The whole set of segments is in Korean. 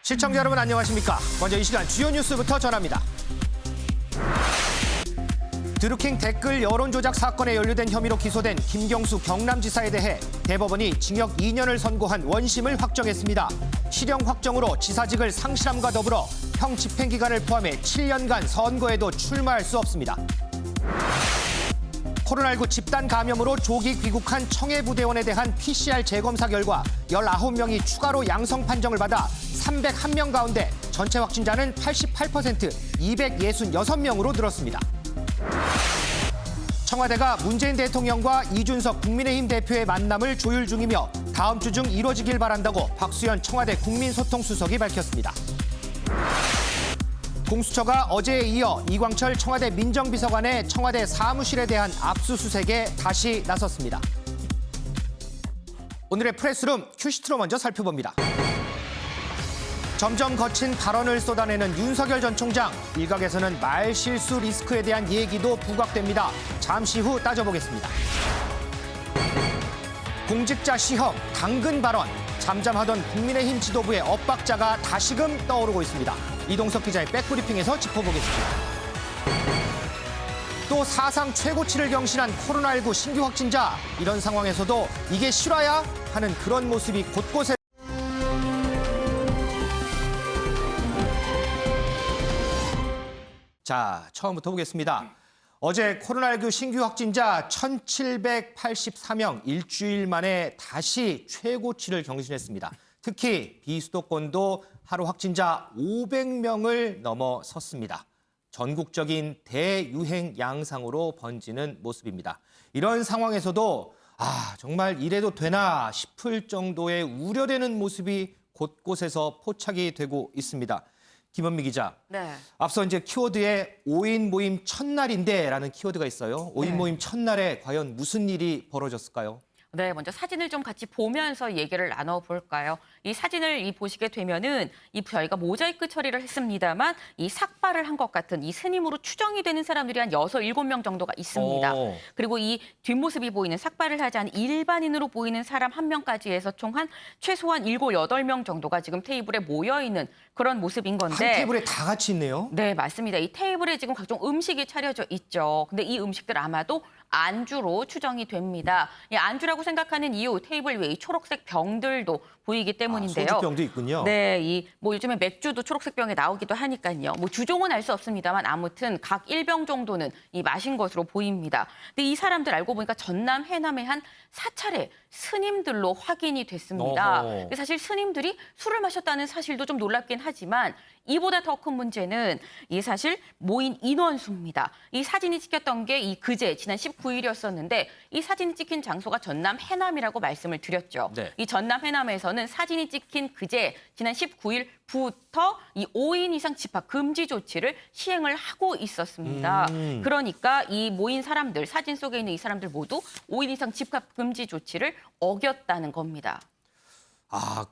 시청자 여러분 안녕하십니까? 먼저 이 시간 주요 뉴스부터 전합니다. 드루킹 댓글 여론조작 사건에 연루된 혐의로 기소된 김경수 경남지사에 대해 대법원이 징역 2년을 선고한 원심을 확정했습니다. 실형 확정으로 지사직을 상실함과 더불어 형 집행기간을 포함해 7년간 선거에도 출마할 수 없습니다. 코로나19 집단 감염으로 조기 귀국한 청해부대원에 대한 PCR 재검사 결과 19명이 추가로 양성 판정을 받아 301명 가운데 전체 확진자는 88% 266명으로 늘었습니다. 청와대가 문재인 대통령과 이준석 국민의힘 대표의 만남을 조율 중이며 다음 주 중 이뤄지길 바란다고 박수현 청와대 국민소통수석이 밝혔습니다. 공수처가 어제에 이어 이광철 청와대 민정비서관의 청와대 사무실에 대한 압수수색에 다시 나섰습니다. 오늘의 프레스룸 큐시트로 먼저 살펴봅니다. 점점 거친 발언을 쏟아내는 윤석열 전 총장. 일각에서는 말실수 리스크에 대한 얘기도 부각됩니다. 잠시 후 따져보겠습니다. 공직자 시험, 당근 발언. 잠잠하던 국민의힘 지도부의 엇박자가 다시금 떠오르고 있습니다. 이동석 기자의 백브리핑에서 짚어보겠습니다. 또 사상 최고치를 경신한 코로나19 신규 확진자. 이런 상황에서도 이게 실화야? 하는 그런 모습이 곳곳에 자, 처음부터 보겠습니다. 어제 코로나19 신규 확진자 1,784명, 일주일 만에 다시 최고치를 경신했습니다. 특히 비수도권도 하루 확진자 500명을 넘어섰습니다. 전국적인 대유행 양상으로 번지는 모습입니다. 이런 상황에서도 정말 이래도 되나 싶을 정도의 우려되는 모습이 곳곳에서 포착이 되고 있습니다. 김원미 기자, 네. 앞서 이제 키워드에 5인 모임 첫날인데라는 키워드가 있어요. 5인 모임 첫날에 과연 무슨 일이 벌어졌을까요? 네, 먼저 사진을 좀 같이 보면서 얘기를 나눠볼까요? 이 사진을 보시게 되면은 저희가 모자이크 처리를 했습니다만 이 삭발을 한 것 같은 이 스님으로 추정이 되는 사람들이 한 6, 7명 정도가 있습니다. 그리고 이 뒷모습이 보이는 삭발을 하지 않은 일반인으로 보이는 사람 1명까지 해서 총 최소한 7, 8명 정도가 지금 테이블에 모여있는 그런 모습인 건데. 한 테이블에 다 같이 있네요? 네, 맞습니다. 이 테이블에 지금 각종 음식이 차려져 있죠. 근데 이 음식들 아마도 안주로 추정이 됩니다. 이 안주라고 생각하는 이유, 테이블 위에 이 초록색 병들도 보이기 때문인데요. 소주병도 있군요. 네, 요즘에 맥주도 초록색 병에 나오기도 하니까요. 주종은 알 수 없습니다만 아무튼 각 1병 정도는 마신 것으로 보입니다. 근데 이 사람들 알고 보니까 전남, 해남의 한 4차례 스님들로 확인이 됐습니다. 사실 스님들이 술을 마셨다는 사실도 좀 놀랍긴 하지만 이보다 더 큰 문제는 사실 모인 인원수입니다. 이 사진이 찍혔던 게 그제 지난 19일이었었는데 이 사진이 찍힌 장소가 전남 해남이라고 말씀을 드렸죠. 네. 이 전남 해남에서는 사진이 찍힌 그제 지난 19일부터 이 5인 이상 집합 금지 조치를 시행을 하고 있었습니다. 그러니까 이 모인 사람들, 사진 속에 있는 이 사람들 모두 5인 이상 집합 금지 조치를 어겼다는 겁니다.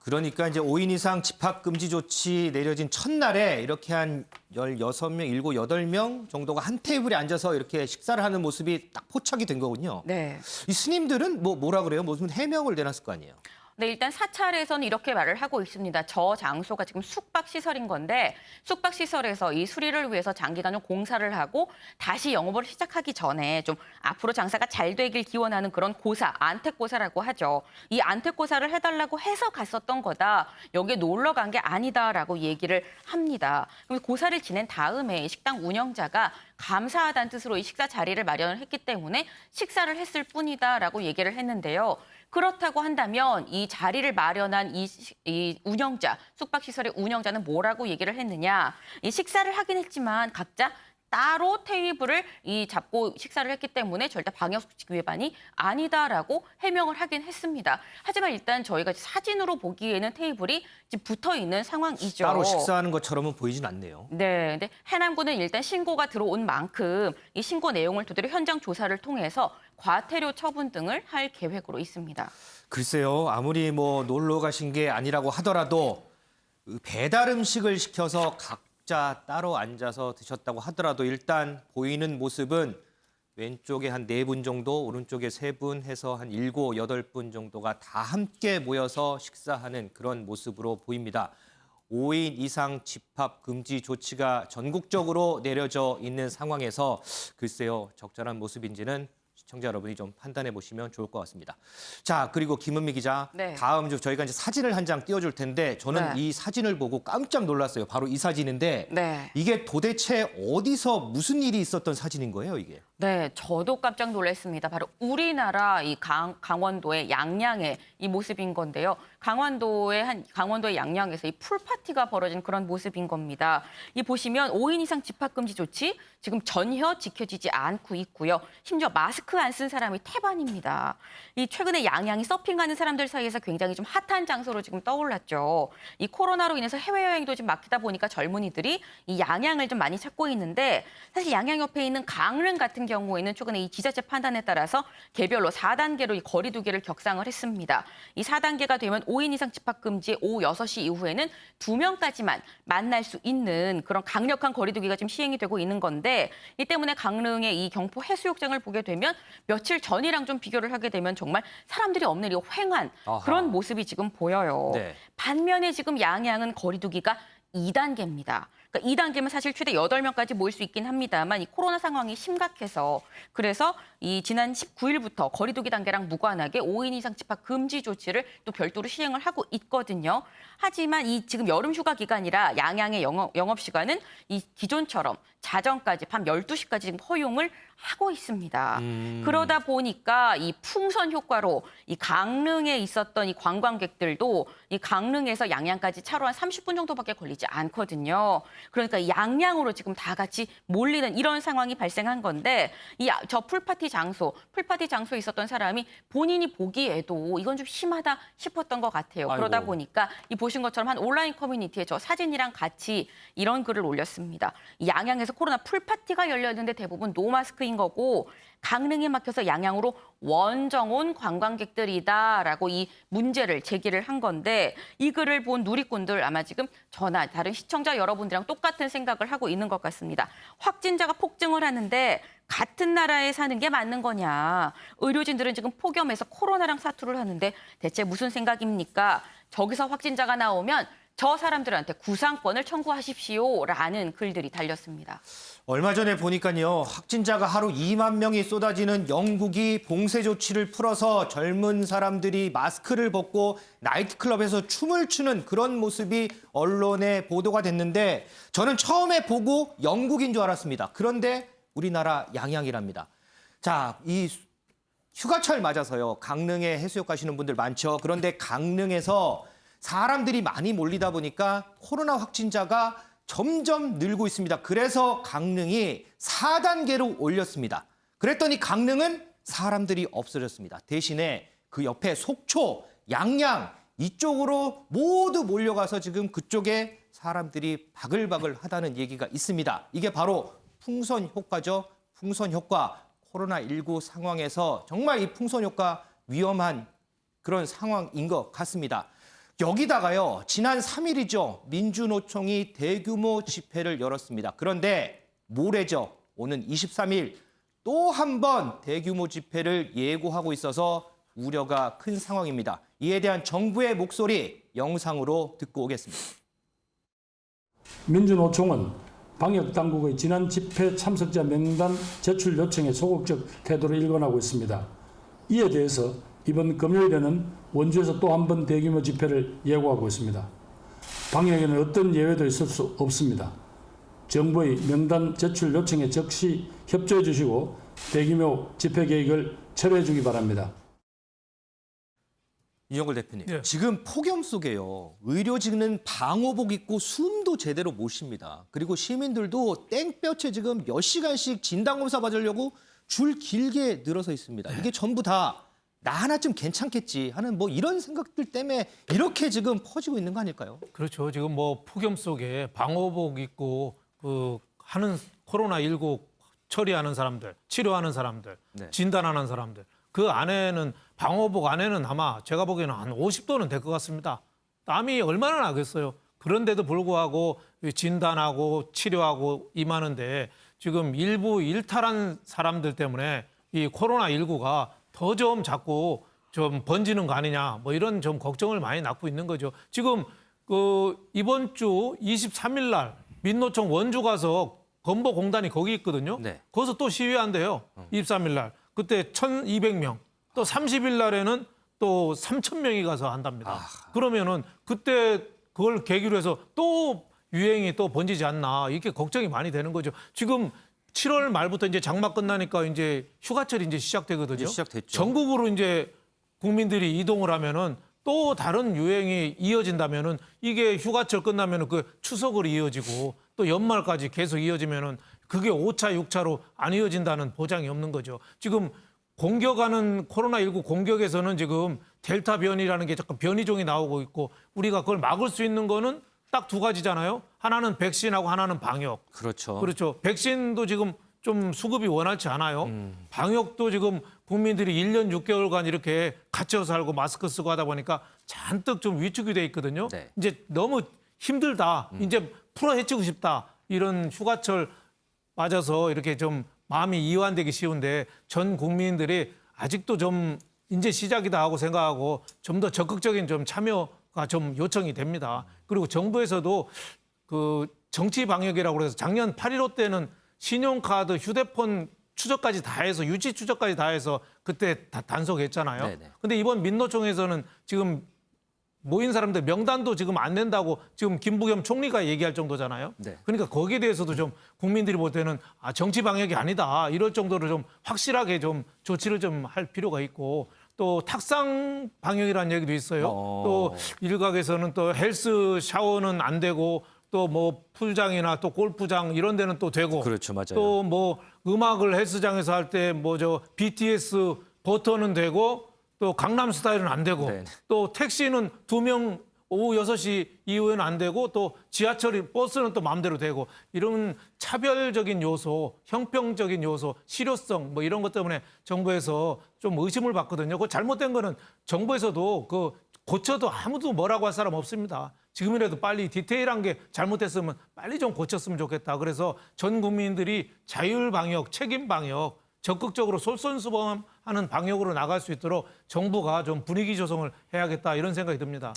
그러니까 이제 5인 이상 집합 금지 조치 내려진 첫날에 이렇게 한 16명, 7, 8명 정도가 한 테이블에 앉아서 이렇게 식사를 하는 모습이 딱 포착이 된 거군요. 네. 이 스님들은 뭐라 그래요? 무슨 해명을 내놨을 거 아니에요? 네, 일단 사찰에서는 이렇게 말을 하고 있습니다. 저 장소가 지금 숙박시설인 건데 숙박시설에서 이 수리를 위해서 장기간 좀 공사를 하고 다시 영업을 시작하기 전에 좀 앞으로 장사가 잘 되길 기원하는 그런 고사, 안택고사라고 하죠. 이 안택고사를 해달라고 해서 갔었던 거다. 여기에 놀러 간 게 아니다라고 얘기를 합니다. 그럼 고사를 지낸 다음에 식당 운영자가 감사하다는 뜻으로 이 식사 자리를 마련을 했기 때문에 식사를 했을 뿐이다라고 얘기를 했는데요. 그렇다고 한다면 이 자리를 마련한 이 운영자, 숙박시설의 운영자는 뭐라고 얘기를 했느냐. 이 식사를 하긴 했지만 각자 따로 테이블을 잡고 식사를 했기 때문에 절대 방역수칙 위반이 아니다라고 해명을 하긴 했습니다. 하지만 일단 저희가 사진으로 보기에는 테이블이 붙어 있는 상황이죠. 따로 식사하는 것처럼은 보이진 않네요. 네, 근데 해남군은 일단 신고가 들어온 만큼 이 신고 내용을 토대로 현장 조사를 통해서 과태료 처분 등을 할 계획으로 있습니다. 글쎄요, 아무리 놀러 가신 게 아니라고 하더라도 배달 음식을 시켜서 각자 따로 앉아서 드셨다고 하더라도 일단 보이는 모습은 왼쪽에 한 4분 정도, 오른쪽에 3분 해서 한 7, 8분 정도가 다 함께 모여서 식사하는 그런 모습으로 보입니다. 5인 이상 집합 금지 조치가 전국적으로 내려져 있는 상황에서 글쎄요, 적절한 모습인지는 시청자 여러분이 좀 판단해 보시면 좋을 것 같습니다. 자, 그리고 김은미 기자, 네. 다음 주 저희가 이제 사진을 한 장 띄워줄 텐데 저는 네. 이 사진을 보고 깜짝 놀랐어요. 바로 이 사진인데 네. 이게 도대체 어디서 무슨 일이 있었던 사진인 거예요, 이게? 네, 저도 깜짝 놀랐습니다. 바로 우리나라 이 강원도의 양양의 이 모습인 건데요. 강원도의 양양에서 이 풀파티가 벌어진 그런 모습인 겁니다. 이 보시면 5인 이상 집합 금지 조치 지금 전혀 지켜지지 않고 있고요. 심지어 마스크 안 쓴 사람이 태반입니다. 이 최근에 양양이 서핑하는 사람들 사이에서 굉장히 좀 핫한 장소로 지금 떠올랐죠. 이 코로나로 인해서 해외여행도 좀 막히다 보니까 젊은이들이 이 양양을 좀 많이 찾고 있는데 사실 양양 옆에 있는 강릉 같은 경우에는 최근에 이 지자체 판단에 따라서 개별로 4단계로 이 거리 두기를 격상을 했습니다. 이 4단계가 되면 5인 이상 집합 금지 오후 6시 이후에는 2명까지만 만날 수 있는 그런 강력한 거리 두기가 지금 시행이 되고 있는 건데 이 때문에 강릉의 이 경포 해수욕장을 보게 되면 며칠 전이랑 좀 비교를 하게 되면 정말 사람들이 없는 이 휑한 아하. 그런 모습이 지금 보여요. 네. 반면에 지금 양양은 거리 두기가 2단계입니다. 그러니까 2단계면 사실 최대 8명까지 모일 수 있긴 합니다만 이 코로나 상황이 심각해서 그래서 이 지난 19일부터 거리 두기 단계랑 무관하게 5인 이상 집합 금지 조치를 또 별도로 시행을 하고 있거든요. 하지만 이 지금 여름 휴가 기간이라 양양의 영업 시간은 이 기존처럼 자정까지 밤 12시까지 지금 허용을 하고 있습니다. 그러다 보니까 이 풍선 효과로 이 강릉에 있었던 이 관광객들도 이 강릉에서 양양까지 차로 한 30분 정도밖에 걸리지 않거든요. 그러니까 양양으로 지금 다 같이 몰리는 이런 상황이 발생한 건데 저 풀파티 장소에 있었던 사람이 본인이 보기에도 이건 좀 심하다 싶었던 것 같아요. 아이고. 그러다 보니까 이 보신 것처럼 한 온라인 커뮤니티에 저 사진이랑 같이 이런 글을 올렸습니다. 이 양양에서 코로나 풀파티가 열렸는데 대부분 노마스크인 거고 강릉에 막혀서 양양으로 원정온 관광객들이다라고 이 문제를 제기를 한 건데 이 글을 본 누리꾼들 아마 지금 저나 다른 시청자 여러분들이랑 똑같은 생각을 하고 있는 것 같습니다. 확진자가 폭증을 하는데 같은 나라에 사는 게 맞는 거냐. 의료진들은 지금 폭염에서 코로나랑 사투를 하는데 대체 무슨 생각입니까? 저기서 확진자가 나오면 저 사람들한테 구상권을 청구하십시오라는 글들이 달렸습니다. 얼마 전에 보니까요, 확진자가 하루 2만 명이 쏟아지는 영국이 봉쇄 조치를 풀어서 젊은 사람들이 마스크를 벗고 나이트클럽에서 춤을 추는 그런 모습이 언론에 보도가 됐는데 저는 처음에 보고 영국인 줄 알았습니다. 그런데 우리나라 양양이랍니다. 자, 이 휴가철 맞아서요, 강릉에 해수욕 가시는 분들 많죠. 그런데 강릉에서 사람들이 많이 몰리다 보니까 코로나 확진자가 점점 늘고 있습니다. 그래서 강릉이 4단계로 올렸습니다. 그랬더니 강릉은 사람들이 없어졌습니다. 대신에 그 옆에 속초, 양양 이쪽으로 모두 몰려가서 지금 그쪽에 사람들이 바글바글 하다는 얘기가 있습니다. 이게 바로 풍선 효과죠. 풍선 효과. 코로나19 상황에서 정말 이 풍선 효과 위험한 그런 상황인 것 같습니다. 여기다가요, 지난 3일이죠. 민주노총이 대규모 집회를 열었습니다. 그런데 모레죠. 오는 23일 또 한 번 대규모 집회를 예고하고 있어서 우려가 큰 상황입니다. 이에 대한 정부의 목소리 영상으로 듣고 오겠습니다. 민주노총은 방역당국의 지난 집회 참석자 명단 제출 요청에 소극적 태도를 일관하고 있습니다. 이에 대해서 이번 금요일에는 원주에서 또 한 번 대규모 집회를 예고하고 있습니다. 방역에는 어떤 예외도 있을 수 없습니다. 정부의 명단 제출 요청에 즉시 협조해 주시고 대규모 집회 계획을 철회해 주기 바랍니다. 이정걸 대표님, 예. 지금 폭염 속에요. 의료진은 방호복 입고 숨도 제대로 못 쉽니다. 그리고 시민들도 땡볕에 지금 몇 시간씩 진단검사 받으려고 줄 길게 늘어서 있습니다. 이게 전부 다 나 하나쯤 괜찮겠지 하는 뭐 이런 생각들 때문에 이렇게 지금 퍼지고 있는 거 아닐까요? 그렇죠. 지금 뭐 폭염 속에 방호복 입고 하는 코로나19 처리하는 사람들, 치료하는 사람들, 네. 진단하는 사람들. 그 안에는 방호복 안에는 아마 제가 보기에는 한 50도는 될 것 같습니다. 땀이 얼마나 나겠어요. 그런데도 불구하고 진단하고 치료하고 임하는데 지금 일부 일탈한 사람들 때문에 이 코로나19가 더 좀 자꾸 좀 번지는 거 아니냐 뭐 이런 좀 걱정을 많이 낳고 있는 거죠. 지금 이번 주 23일 날 민노총 원주 가서 건보공단이 거기 있거든요. 네. 거기서 또 시위한대요. 23일 날. 그때 1,200명. 또 30일 날에는 또 3,000명이 가서 한답니다. 그러면은 그때 그걸 계기로 해서 또 유행이 또 번지지 않나 이렇게 걱정이 많이 되는 거죠. 지금 7월 말부터 이제 장마 끝나니까 이제 휴가철이 이제 시작되거든요. 이제 시작됐죠. 전국으로 이제 국민들이 이동을 하면은 또 다른 유행이 이어진다면은 이게 휴가철 끝나면은 그 추석으로 이어지고 또 연말까지 계속 이어지면은 그게 5차, 6차로 안 이어진다는 보장이 없는 거죠. 지금 공격하는 코로나19 공격에서는 지금 델타 변이라는 게 자꾸 변이종이 나오고 있고 우리가 그걸 막을 수 있는 거는 딱 두 가지잖아요. 하나는 백신하고 하나는 방역. 그렇죠. 그렇죠. 백신도 지금 좀 수급이 원활치 않아요. 방역도 지금 국민들이 1년 6개월간 이렇게 갇혀 살고 마스크 쓰고 하다 보니까 잔뜩 좀 위축이 돼 있거든요. 네. 이제 너무 힘들다. 이제 풀어 헤치고 싶다. 이런 휴가철 맞아서 이렇게 좀 마음이 이완되기 쉬운데 전 국민들이 아직도 좀 이제 시작이다 하고 생각하고 좀 더 적극적인 좀 참여가 좀 요청이 됩니다. 그리고 정부에서도 그 정치 방역이라고 해서 작년 8.15 때는 신용카드, 휴대폰 추적까지 다 해서 유치 추적까지 다 해서 그때 다 단속했잖아요. 네네. 근데 이번 민노총에서는 지금 모인 사람들 명단도 지금 안 낸다고 지금 김부겸 총리가 얘기할 정도잖아요. 네. 그러니까 거기에 대해서도 좀 국민들이 볼 때는 정치 방역이 아니다. 이럴 정도로 좀 확실하게 좀 조치를 좀 할 필요가 있고 또 탁상 방역이라는 얘기도 있어요. 또 일각에서는 또 헬스 샤워는 안 되고 또 뭐 풀장이나 또 골프장 이런 데는 또 되고 그렇죠, 맞아요. 또 뭐 음악을 헬스장에서 할 때 뭐 저 BTS 버터는 되고 또 강남 스타일은 안 되고 네. 또 택시는 2명 오후 6시 이후에는 안 되고 또 지하철 버스는 또 마음대로 되고 이런 차별적인 요소, 형평적인 요소, 실효성 뭐 이런 것 때문에 정부에서 좀 의심을 받거든요. 그 잘못된 거는 정부에서도 그 고쳐도 아무도 뭐라고 할 사람 없습니다. 지금이라도 빨리 디테일한 게 잘못됐으면 빨리 좀 고쳤으면 좋겠다. 그래서 전 국민들이 자율 방역, 책임 방역 적극적으로 솔선수범하는 방역으로 나갈 수 있도록 정부가 좀 분위기 조성을 해야겠다 이런 생각이 듭니다.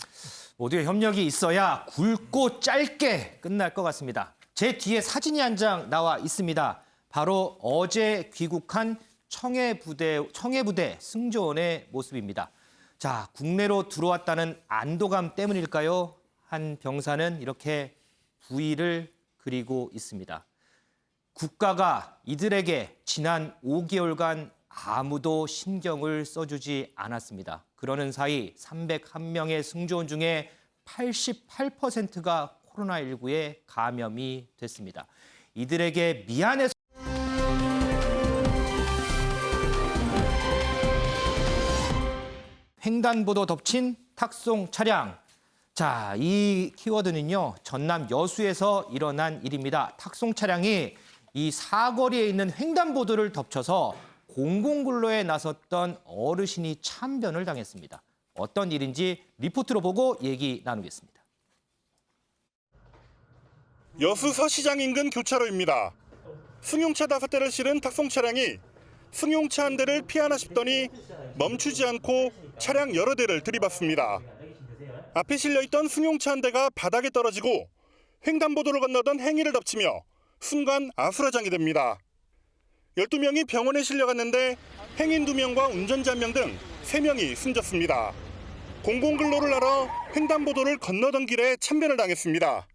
모두의 협력이 있어야 굵고 짧게 끝날 것 같습니다. 제 뒤에 사진이 한 장 나와 있습니다. 바로 어제 귀국한 청해부대 승조원의 모습입니다. 자, 국내로 들어왔다는 안도감 때문일까요? 한 병사는 이렇게 부위를 그리고 있습니다. 국가가 이들에게 지난 5개월간 아무도 신경을 써주지 않았습니다. 그러는 사이 301명의 승조원 중에 88%가 코로나19에 감염이 됐습니다. 이들에게 미안해서 횡단보도 덮친 탁송 차량. 자, 이 키워드는요, 전남 여수에서 일어난 일입니다. 탁송 차량이 이 사거리에 있는 횡단보도를 덮쳐서 공공근로에 나섰던 어르신이 참변을 당했습니다. 어떤 일인지 리포트로 보고 얘기 나누겠습니다. 여수 서시장 인근 교차로입니다. 승용차 5대를 실은 탁송 차량이 승용차 한 대를 피하나 싶더니 멈추지 않고 차량 여러 대를 들이받습니다. 앞에 실려있던 승용차 한 대가 바닥에 떨어지고 횡단보도를 건너던 행인을 덮치며 순간 아수라장이 됩니다. 12명이 병원에 실려갔는데 행인 2명과 운전자 1명 등 3명이 숨졌습니다. 공공근로를 하러 횡단보도를 건너던 길에 참변을 당했습니다.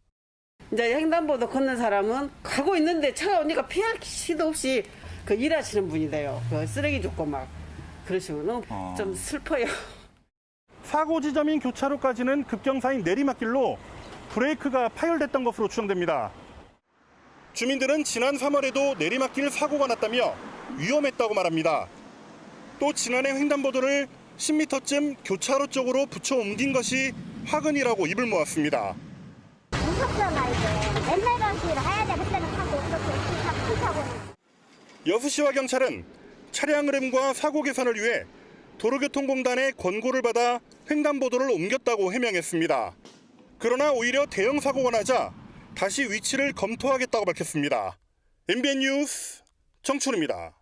이제 횡단보도 걷는 사람은 가고 있는데 차가 오니까 피할 시도 없이 그 일하시는 분이래요. 그 쓰레기 줍고 막 그러시면은 좀 슬퍼요. 사고 지점인 교차로까지는 급경사인 내리막길로 브레이크가 파열됐던 것으로 추정됩니다. 주민들은 지난 3월에도 내리막길 사고가 났다며 위험했다고 말합니다. 또 지난해 횡단보도를 10m쯤 교차로 쪽으로 붙여 옮긴 것이 화근이라고 입을 모았습니다. 무섭잖아 이제. 맨날 방식으로 해야 돼. 그때는 하고 그렇게 하고. 여수시와 경찰은 차량 흐름과 사고 개선을 위해 도로교통공단의 권고를 받아 횡단보도를 옮겼다고 해명했습니다. 그러나 오히려 대형 사고가 나자 다시 위치를 검토하겠다고 밝혔습니다. MBN 뉴스 정춘우입니다.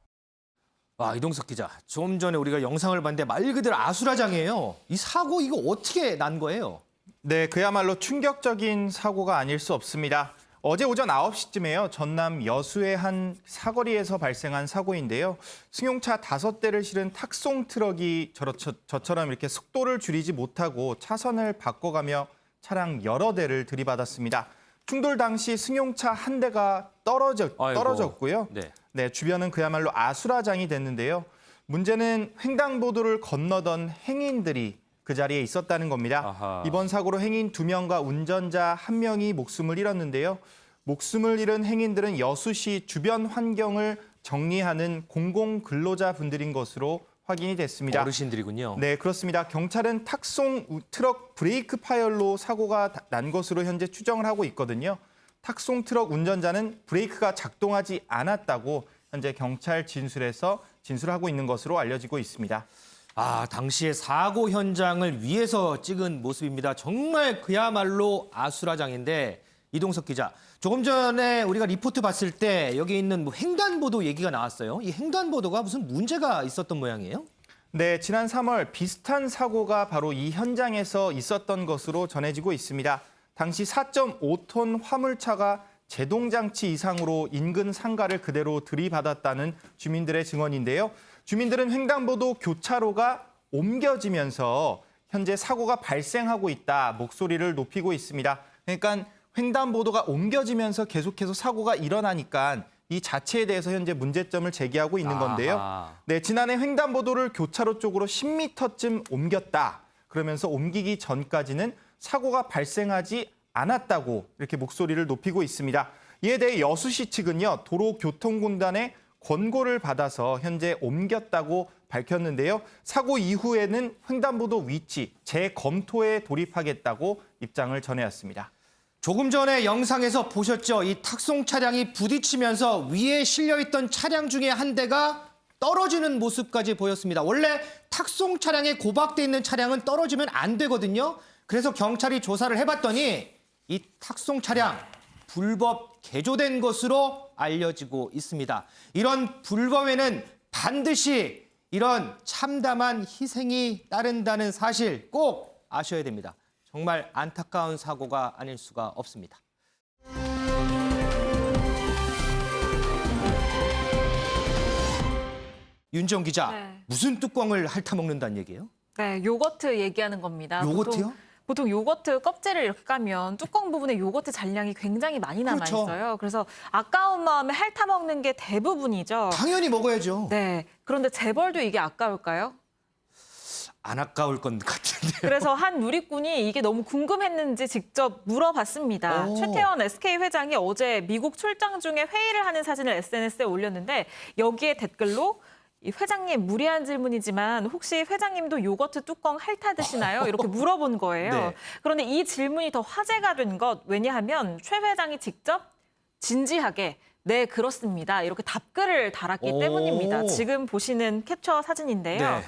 와, 이동석 기자, 좀 전에 우리가 영상을 봤는데 말 그대로 아수라장이에요. 이 사고 이거 어떻게 난 거예요? 네, 그야말로 충격적인 사고가 아닐 수 없습니다. 어제 오전 9시쯤에요. 전남 여수의 한 사거리에서 발생한 사고인데요. 승용차 5대를 실은 탁송 트럭이 저처럼 이렇게 속도를 줄이지 못하고 차선을 바꿔가며 차량 여러 대를 들이받았습니다. 충돌 당시 승용차 한 대가 떨어졌고요. 네, 주변은 그야말로 아수라장이 됐는데요. 문제는 횡단보도를 건너던 행인들이 그 자리에 있었다는 겁니다. 아하. 이번 사고로 행인 2명과 운전자 1명이 목숨을 잃었는데요. 목숨을 잃은 행인들은 여수시 주변 환경을 정리하는 공공근로자분들인 것으로 확인이 됐습니다. 어르신들이군요. 네, 그렇습니다. 경찰은 탁송 트럭 브레이크 파열로 사고가 난 것으로 현재 추정을 하고 있거든요. 탁송 트럭 운전자는 브레이크가 작동하지 않았다고 현재 경찰 진술하고 있는 것으로 알려지고 있습니다. 아, 당시의 사고 현장을 위에서 찍은 모습입니다. 정말 그야말로 아수라장인데 이동석 기자, 조금 전에 우리가 리포트 봤을 때 여기 있는 뭐 횡단보도 얘기가 나왔어요. 이 횡단보도가 무슨 문제가 있었던 모양이에요? 네, 지난 3월 비슷한 사고가 바로 이 현장에서 있었던 것으로 전해지고 있습니다. 당시 4.5톤 화물차가 제동장치 이상으로 인근 상가를 그대로 들이받았다는 주민들의 증언인데요. 주민들은 횡단보도 교차로가 옮겨지면서 현재 사고가 발생하고 있다 목소리를 높이고 있습니다. 그러니까 횡단보도가 옮겨지면서 계속해서 사고가 일어나니까 이 자체에 대해서 현재 문제점을 제기하고 있는 건데요. 아하. 네, 지난해 횡단보도를 교차로 쪽으로 10m쯤 옮겼다. 그러면서 옮기기 전까지는 사고가 발생하지 않았다고 이렇게 목소리를 높이고 있습니다. 이에 대해 여수시 측은요, 도로교통공단의 권고를 받아서 현재 옮겼다고 밝혔는데요. 사고 이후에는 횡단보도 위치 재검토에 돌입하겠다고 입장을 전해왔습니다. 조금 전에 영상에서 보셨죠? 이 탁송 차량이 부딪히면서 위에 실려있던 차량 중에 한 대가 떨어지는 모습까지 보였습니다. 원래 탁송 차량에 고박돼 있는 차량은 떨어지면 안 되거든요. 그래서 경찰이 조사를 해봤더니 이 탁송 차량 불법 개조된 것으로 알려지고 있습니다. 이런 불법에는 반드시 이런 참담한 희생이 따른다는 사실 꼭 아셔야 됩니다. 정말 안타까운 사고가 아닐 수가 없습니다. 윤지영 기자, 네. 무슨 뚜껑을 핥아먹는다는 얘기예요? 네, 요거트 얘기하는 겁니다. 요거트요? 보통 요거트 껍질을 이렇게 까면 뚜껑 부분에 요거트 잔량이 굉장히 많이 남아있어요. 그렇죠. 그래서 아까운 마음에 핥아먹는 게 대부분이죠. 당연히 먹어야죠. 네, 그런데 재벌도 이게 아까울까요? 안 아까울 것 같은데. 그래서 한 누리꾼이 이게 너무 궁금했는지 직접 물어봤습니다. 오. 최태원 SK 회장이 어제 미국 출장 중에 회의를 하는 사진을 SNS에 올렸는데 여기에 댓글로 이 회장님 무리한 질문이지만 혹시 회장님도 요거트 뚜껑 핥아 드시나요? 이렇게 물어본 거예요. 네. 그런데 이 질문이 더 화제가 된 것 왜냐하면 최 회장이 직접 진지하게 네, 그렇습니다. 이렇게 답글을 달았기 오. 때문입니다. 지금 보시는 캡처 사진인데요. 네.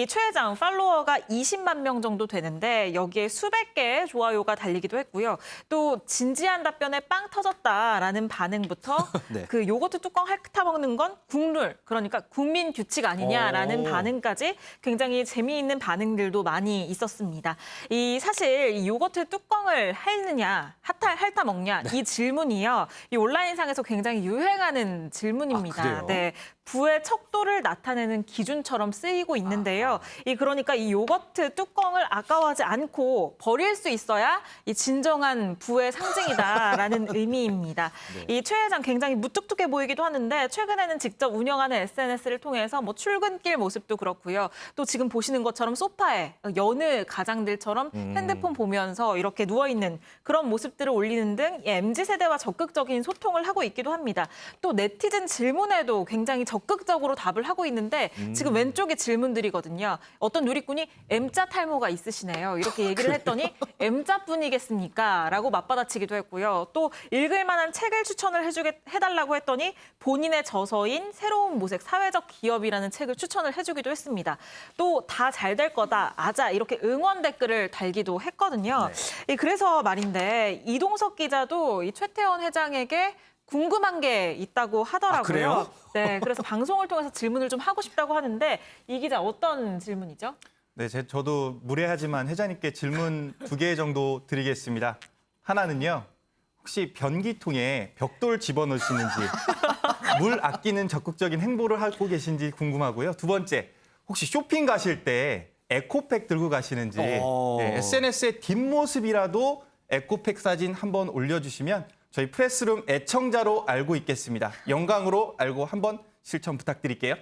이 최 회장 팔로워가 20만 명 정도 되는데 여기에 수백 개의 좋아요가 달리기도 했고요. 또 진지한 답변에 빵 터졌다라는 반응부터 네. 그 요거트 뚜껑 핥아먹는 건 국룰, 그러니까 국민 규칙 아니냐라는 오. 반응까지 굉장히 재미있는 반응들도 많이 있었습니다. 이 사실 이 요거트 뚜껑을 핥아먹냐 이 질문이요. 이 온라인상에서 굉장히 유행하는 질문입니다. 아, 그래요? 네. 부의 척도를 나타내는 기준처럼 쓰이고 있는데요. 그러니까 이 요거트 뚜껑을 아까워하지 않고 버릴 수 있어야 이 진정한 부의 상징이다라는 의미입니다. 이 최 회장 굉장히 무뚝뚝해 보이기도 하는데 최근에는 직접 운영하는 SNS를 통해서 뭐 출근길 모습도 그렇고요. 또 지금 보시는 것처럼 소파에 여느 가장들처럼 핸드폰 보면서 이렇게 누워있는 그런 모습들을 올리는 등 MZ세대와 적극적인 소통을 하고 있기도 합니다. 또 네티즌 질문에도 굉장히 적극적으로 답을 하고 있는데 지금 왼쪽에 질문들이거든요. 어떤 누리꾼이 M자 탈모가 있으시네요. 이렇게 얘기를 했더니 M자 뿐이겠습니까? 라고 맞받아치기도 했고요. 또 읽을 만한 책을 추천을 해달라고 했더니 본인의 저서인 새로운 모색 사회적 기업이라는 책을 추천을 해주기도 했습니다. 또 다 잘 될 거다, 아자 이렇게 응원 댓글을 달기도 했거든요. 그래서 말인데 이동석 기자도 이 최태원 회장에게 궁금한 게 있다고 하더라고요. 아, 그래요? 네, 그래서 방송을 통해서 질문을 좀 하고 싶다고 하는데 이 기자 어떤 질문이죠? 네, 저도 무례하지만 회장님께 질문 2개 정도 드리겠습니다. 하나는요. 혹시 변기통에 벽돌 집어넣으시는지, 물 아끼는 적극적인 행보를 하고 계신지 궁금하고요. 2번째, 혹시 쇼핑 가실 때 에코백 들고 가시는지, SNS의 뒷모습이라도 에코백 사진 한번 올려주시면 저희 프레스룸 애청자로 알고 있겠습니다. 영광으로 알고 한번 실천 부탁드릴게요.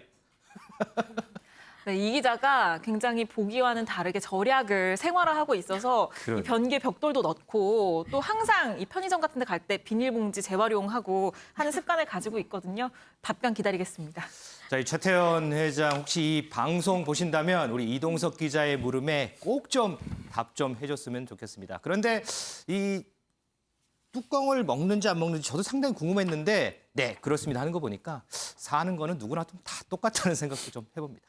네, 이 기자가 굉장히 보기와는 다르게 절약을 생활화하고 있어서 이 변기에 벽돌도 넣고 또 항상 이 편의점 같은 데 갈 때 비닐봉지 재활용하고 하는 습관을 가지고 있거든요. 답변 기다리겠습니다. 자, 이 최태원 회장 혹시 이 방송 보신다면 우리 이동석 기자의 물음에 꼭 좀 답 좀 해줬으면 좋겠습니다. 그런데 이 뚜껑을 먹는지 안 먹는지 저도 상당히 궁금했는데 네, 그렇습니다 하는 거 보니까 사는 거는 누구나 좀 다 똑같다는 생각도 좀 해봅니다.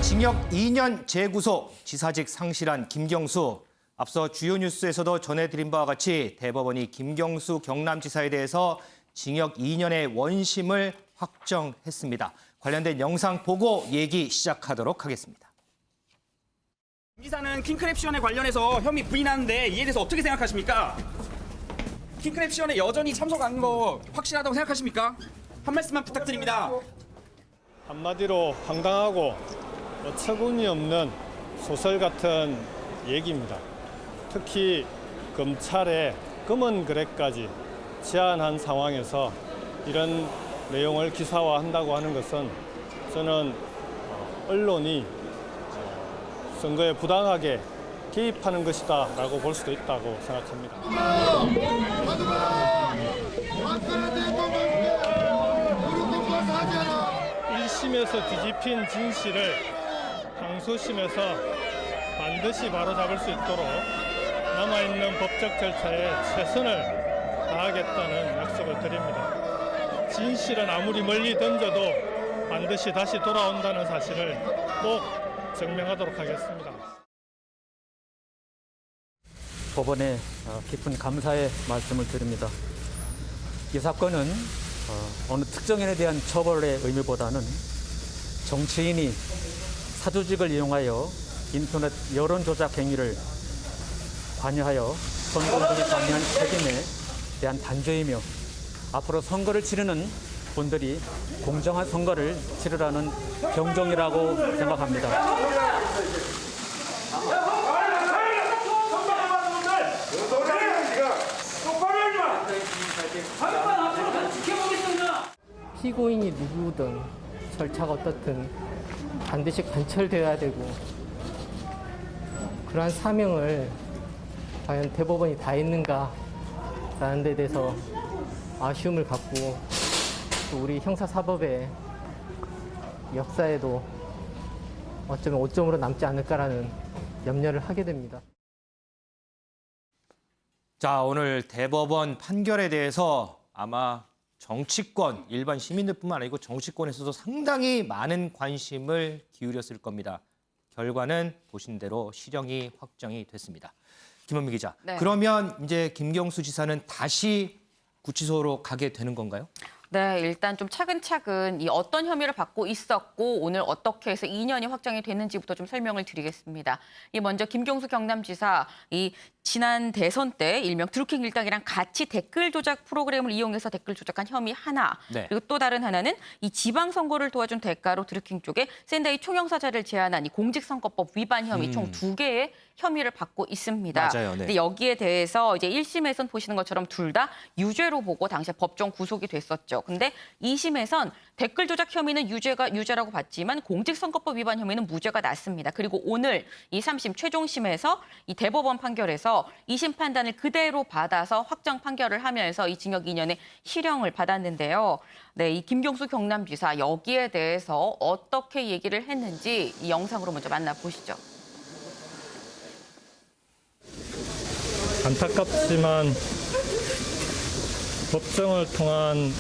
징역 2년 재구속, 지사직 상실한 김경수. 앞서 주요 뉴스에서도 전해드린 바와 같이 대법원이 김경수 경남지사에 대해서 징역 2년의 원심을 확정했습니다. 관련된 영상 보고 얘기 시작하도록 하겠습니다. 김 지사는 킹크랩 시연에 관련해서 혐의 부인하는데 이에 대해서 어떻게 생각하십니까? 킹크랩 시연에 여전히 참석한 거 확실하다고 생각하십니까? 한 말씀만 부탁드립니다. 한마디로 황당하고 어처구니 없는 소설 같은 얘기입니다. 특히 검찰의 검은 거래까지 제한한 상황에서 이런 내용을 기사화한다고 하는 것은 저는 언론이 선거에 부당하게 개입하는 것이다라고 볼 수도 있다고 생각합니다. 1심에서 뒤집힌 진실을 항소심에서 반드시 바로잡을 수 있도록 남아있는 법적 절차에 최선을 다하겠다는 약속을 드립니다. 진실은 아무리 멀리 던져도 반드시 다시 돌아온다는 사실을 꼭 증명하도록 하겠습니다. 법원에 깊은 감사의 말씀을 드립니다. 이 사건은 어느 특정인에 대한 처벌의 의미보다는 정치인이 사조직을 이용하여 인터넷 여론 조작 행위를 관여하여 선거운동에 관여한 책임에 대한 단죄이며 앞으로 선거를 치르는 분들이 공정한 선거를 치르라는 경종이라고 생각합니다. 피고인이 누구든 절차가 어떻든 반드시 관철되어야 되고 그러한 사명을 과연 대법원이 다 했는가라는 데 대해서 아쉬움을 갖고 또 우리 형사사법의 역사에도 어쩌면 오점으로 남지 않을까라는 염려를 하게 됩니다. 자, 오늘 대법원 판결에 대해서 아마 정치권, 일반 시민들뿐만 아니고 정치권에서도 상당히 많은 관심을 기울였을 겁니다. 결과는 보신 대로 실형이 확정이 됐습니다. 김원미 기자, 네. 그러면 이제 김경수 지사는 다시 구치소로 가게 되는 건가요? 네, 일단 좀 차근차근 이 어떤 혐의를 받고 있었고 오늘 어떻게 해서 2년이 확정이 됐는지부터 좀 설명을 드리겠습니다. 이 먼저 김경수 경남지사 이 지난 대선 때 일명 드루킹 일당이랑 같이 댓글 조작 프로그램을 이용해서 댓글 조작한 혐의 하나, 네. 그리고 또 다른 하나는 이 지방선거를 도와준 대가로 드루킹 쪽에 샌다이 총영사자를 제안한 이 공직선거법 위반 혐의 총 2개의 혐의를 받고 있습니다. 맞아요. 네. 근데 여기에 대해서 이제 1심에선 보시는 것처럼 둘 다 유죄로 보고 당시에 법정 구속이 됐었죠. 근데 2심에선 댓글 조작 혐의는 유죄라고 봤지만 공직선거법 위반 혐의는 무죄가 났습니다. 그리고 오늘 이 3심 최종심에서 이 대법원 판결에서 2심 판단을 그대로 받아서 확정 판결을 하면서 이 징역 2년의 실형을 받았는데요. 네, 이 김경수 경남지사 여기에 대해서 어떻게 얘기를 했는지 이 영상으로 먼저 만나보시죠. 안타깝지만 법정을 통한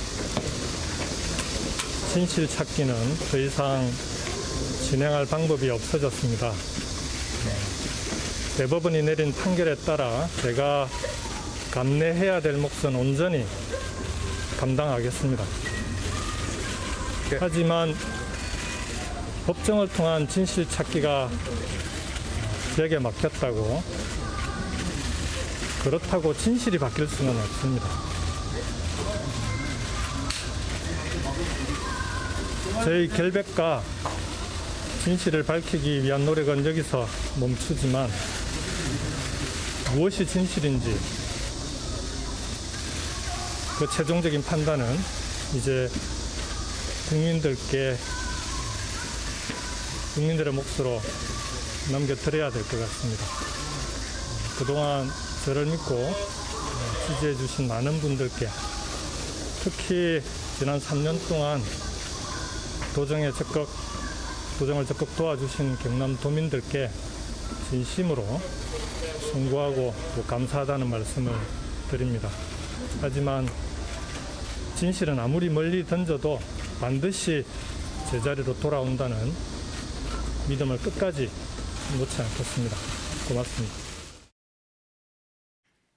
진실 찾기는 더 이상 진행할 방법이 없어졌습니다. 대법원이 내린 판결에 따라 제가 감내해야 될 몫은 온전히 감당하겠습니다. 하지만 법정을 통한 진실 찾기가 제게 맡겼다고 그렇다고 진실이 바뀔 수는 없습니다. 저희 결백과 진실을 밝히기 위한 노력은 여기서 멈추지만 무엇이 진실인지 그 최종적인 판단은 이제 국민들의 몫으로 넘겨드려야 될 것 같습니다. 그동안 저를 믿고 지지해 주신 많은 분들께 특히 지난 3년 동안 도정을 적극 도와주신 경남도민들께 진심으로 송구하고 또 감사하다는 말씀을 드립니다. 하지만 진실은 아무리 멀리 던져도 반드시 제자리로 돌아온다는 믿음을 끝까지 놓지 않겠습니다. 고맙습니다.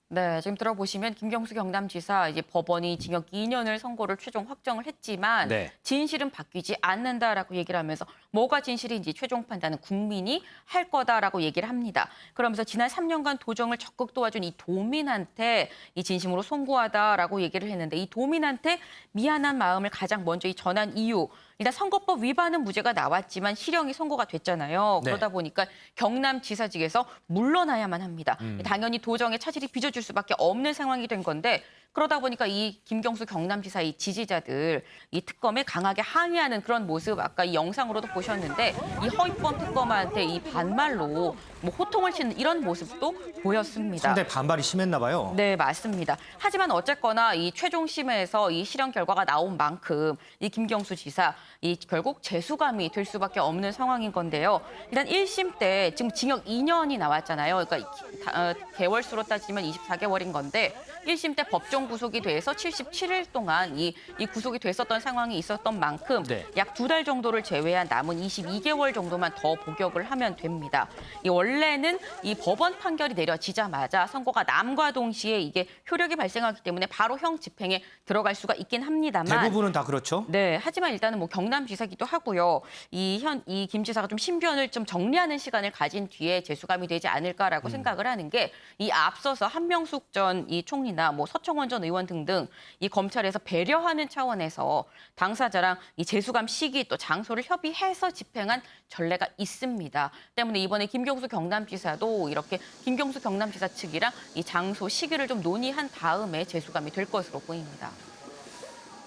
네, 지금 들어보시면 김경수 경남지사 이제 법원이 징역 2년을 선고를 최종 확정을 했지만 네. 진실은 바뀌지 않는다라고 얘기를 하면서 뭐가 진실인지 최종 판단은 국민이 할 거다라고 얘기를 합니다. 그러면서 지난 3년간 도정을 적극 도와준 이 도민한테 이 진심으로 송구하다라고 얘기를 했는데 이 도민한테 미안한 마음을 가장 먼저 이 전한 이유 일단 선거법 위반은 무죄가 나왔지만 실형이 선고가 됐잖아요. 네. 그러다 보니까 경남지사직에서 물러나야만 합니다. 당연히 도정에 차질이 빚어질 수밖에 없는 상황이 된 건데 그러다 보니까 이 김경수 경남지사의 지지자들 이 특검에 강하게 항의하는 그런 모습 아까 이 영상으로도 보셨는데 이 허위범 특검한테 이 반말로 뭐 호통을 치는 이런 모습도 보였습니다. 상당히 반발이 심했나 봐요. 네, 맞습니다. 하지만 어쨌거나 이 최종심에서 이 실형 결과가 나온 만큼 이 김경수 지사 이 결국 재수감이 될 수밖에 없는 상황인 건데요. 일단 1심 때 지금 징역 2년이 나왔잖아요. 그러니까 개월수로 따지면 24개월인 건데 1심 때 법정 구속이 돼서 77일 동안 이 구속이 됐었던 상황이 있었던 만큼 네. 약 2달 정도를 제외한 남은 22개월 정도만 더 복역을 하면 됩니다. 원래는 이 법원 판결이 내려지자마자 선고가 남과 동시에 이게 효력이 발생하기 때문에 바로 형 집행에 들어갈 수가 있긴 합니다만 대부분은 다 그렇죠. 네, 하지만 일단은 뭐 경남지사기도 하고요. 이 김 지사가 좀 신변을 좀 정리하는 시간을 가진 뒤에 재수감이 되지 않을까라고 생각을 하는 게 이 앞서서 한명숙 전 이 총리나 뭐 서청원 전 의원 등등 이 검찰에서 배려하는 차원에서 당사자랑 이 재수감 시기 또 장소를 협의해서 집행한 전례가 있습니다. 때문에 이번에 김경수 경남지사도 이렇게 김경수 경남지사 측이랑 이 장소 시기를 좀 논의한 다음에 재수감이 될 것으로 보입니다.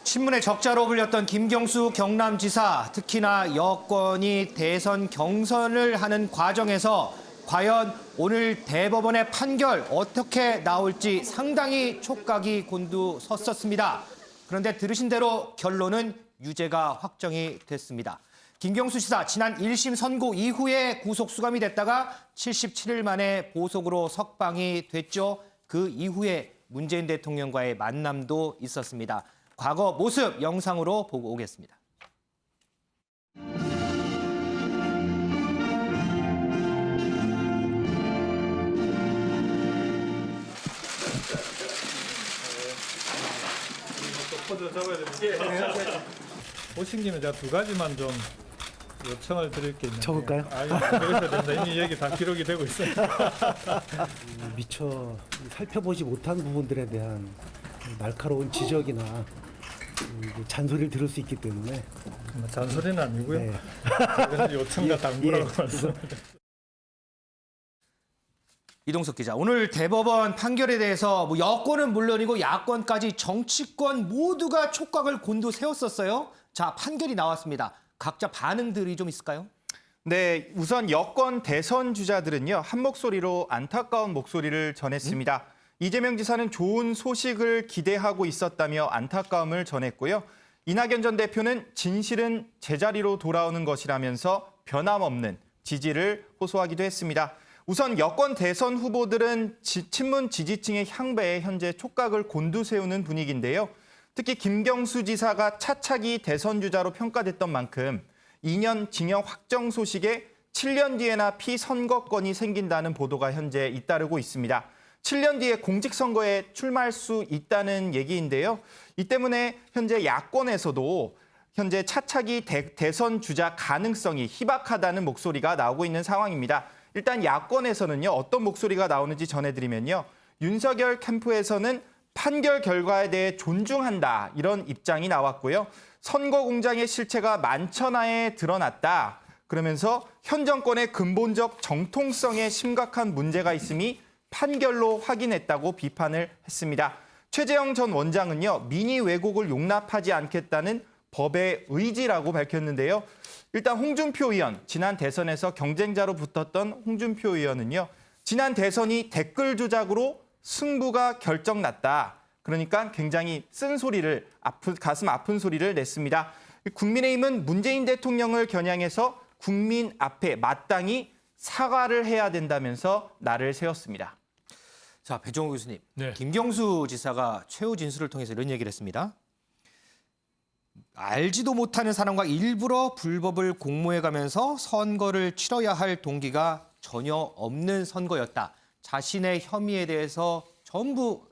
신문의 적자로 불렸던 김경수 경남지사, 특히나 여권이 대선 경선을 하는 과정에서 과연 오늘 대법원의 판결 어떻게 나올지 상당히 촉각이 곤두섰었습니다. 그런데 들으신 대로 결론은 유죄가 확정이 됐습니다. 김경수 지사 지난 1심 선고 이후에 구속 수감이 됐다가 77일 만에 보석으로 석방이 됐죠. 그 이후에 문재인 대통령과의 만남도 있었습니다. 과거 모습 영상으로 보고 오겠습니다. 오신 김에 제가 두 가지만 좀 요청을 드릴 게 있는데. 적을까요? 아니, 적으셔도 됩니다. 이미 얘기 다 기록이 되고 있어요. 미처 살펴보지 못한 부분들에 대한 날카로운 지적이나 잔소리를 들을 수 있기 때문에 잔소리는 아니고요. 네. 그래서 요청과 당부라고 말씀드립니다. 이동석 기자, 오늘 대법원 판결에 대해서 뭐 여권은 물론이고 야권까지 정치권 모두가 촉각을 곤두세웠었어요. 자, 판결이 나왔습니다. 각자 반응들이 좀 있을까요? 네, 우선 여권 대선 주자들은요, 한 목소리로 안타까운 목소리를 전했습니다. 이재명 지사는 좋은 소식을 기대하고 있었다며 안타까움을 전했고요. 이낙연 전 대표는 진실은 제자리로 돌아오는 것이라면서 변함없는 지지를 호소하기도 했습니다. 우선 여권 대선 후보들은 친문 지지층의 향배에 현재 촉각을 곤두세우는 분위기인데요. 특히 김경수 지사가 차차기 대선 주자로 평가됐던 만큼 2년 징역 확정 소식에 7년 뒤에나 피선거권이 생긴다는 보도가 현재 잇따르고 있습니다. 7년 뒤에 공직선거에 출마할 수 있다는 얘기인데요. 이 때문에 현재 야권에서도 현재 차차기 대선 주자 가능성이 희박하다는 목소리가 나오고 있는 상황입니다. 일단 야권에서는요, 어떤 목소리가 나오는지 전해드리면요. 윤석열 캠프에서는 판결 결과에 대해 존중한다, 이런 입장이 나왔고요. 선거 공장의 실체가 만천하에 드러났다. 그러면서 현 정권의 근본적 정통성에 심각한 문제가 있음이 판결로 확인했다고 비판을 했습니다. 최재형 전 원장은요, 민의 왜곡을 용납하지 않겠다는 법의 의지라고 밝혔는데요. 일단 홍준표 의원, 지난 대선에서 경쟁자로 붙었던 홍준표 의원은요, 지난 대선이 댓글 조작으로 승부가 결정났다. 그러니까 굉장히 쓴소리를, 가슴 아픈 소리를 냈습니다. 국민의힘은 문재인 대통령을 겨냥해서 국민 앞에 마땅히 사과를 해야 된다면서 날을 세웠습니다. 자, 배종호 교수님, 네. 김경수 지사가 최후 진술을 통해서 이런 얘기를 했습니다. 알지도 못하는 사람과 일부러 불법을 공모해가면서 선거를 치러야 할 동기가 전혀 없는 선거였다. 자신의 혐의에 대해서 전부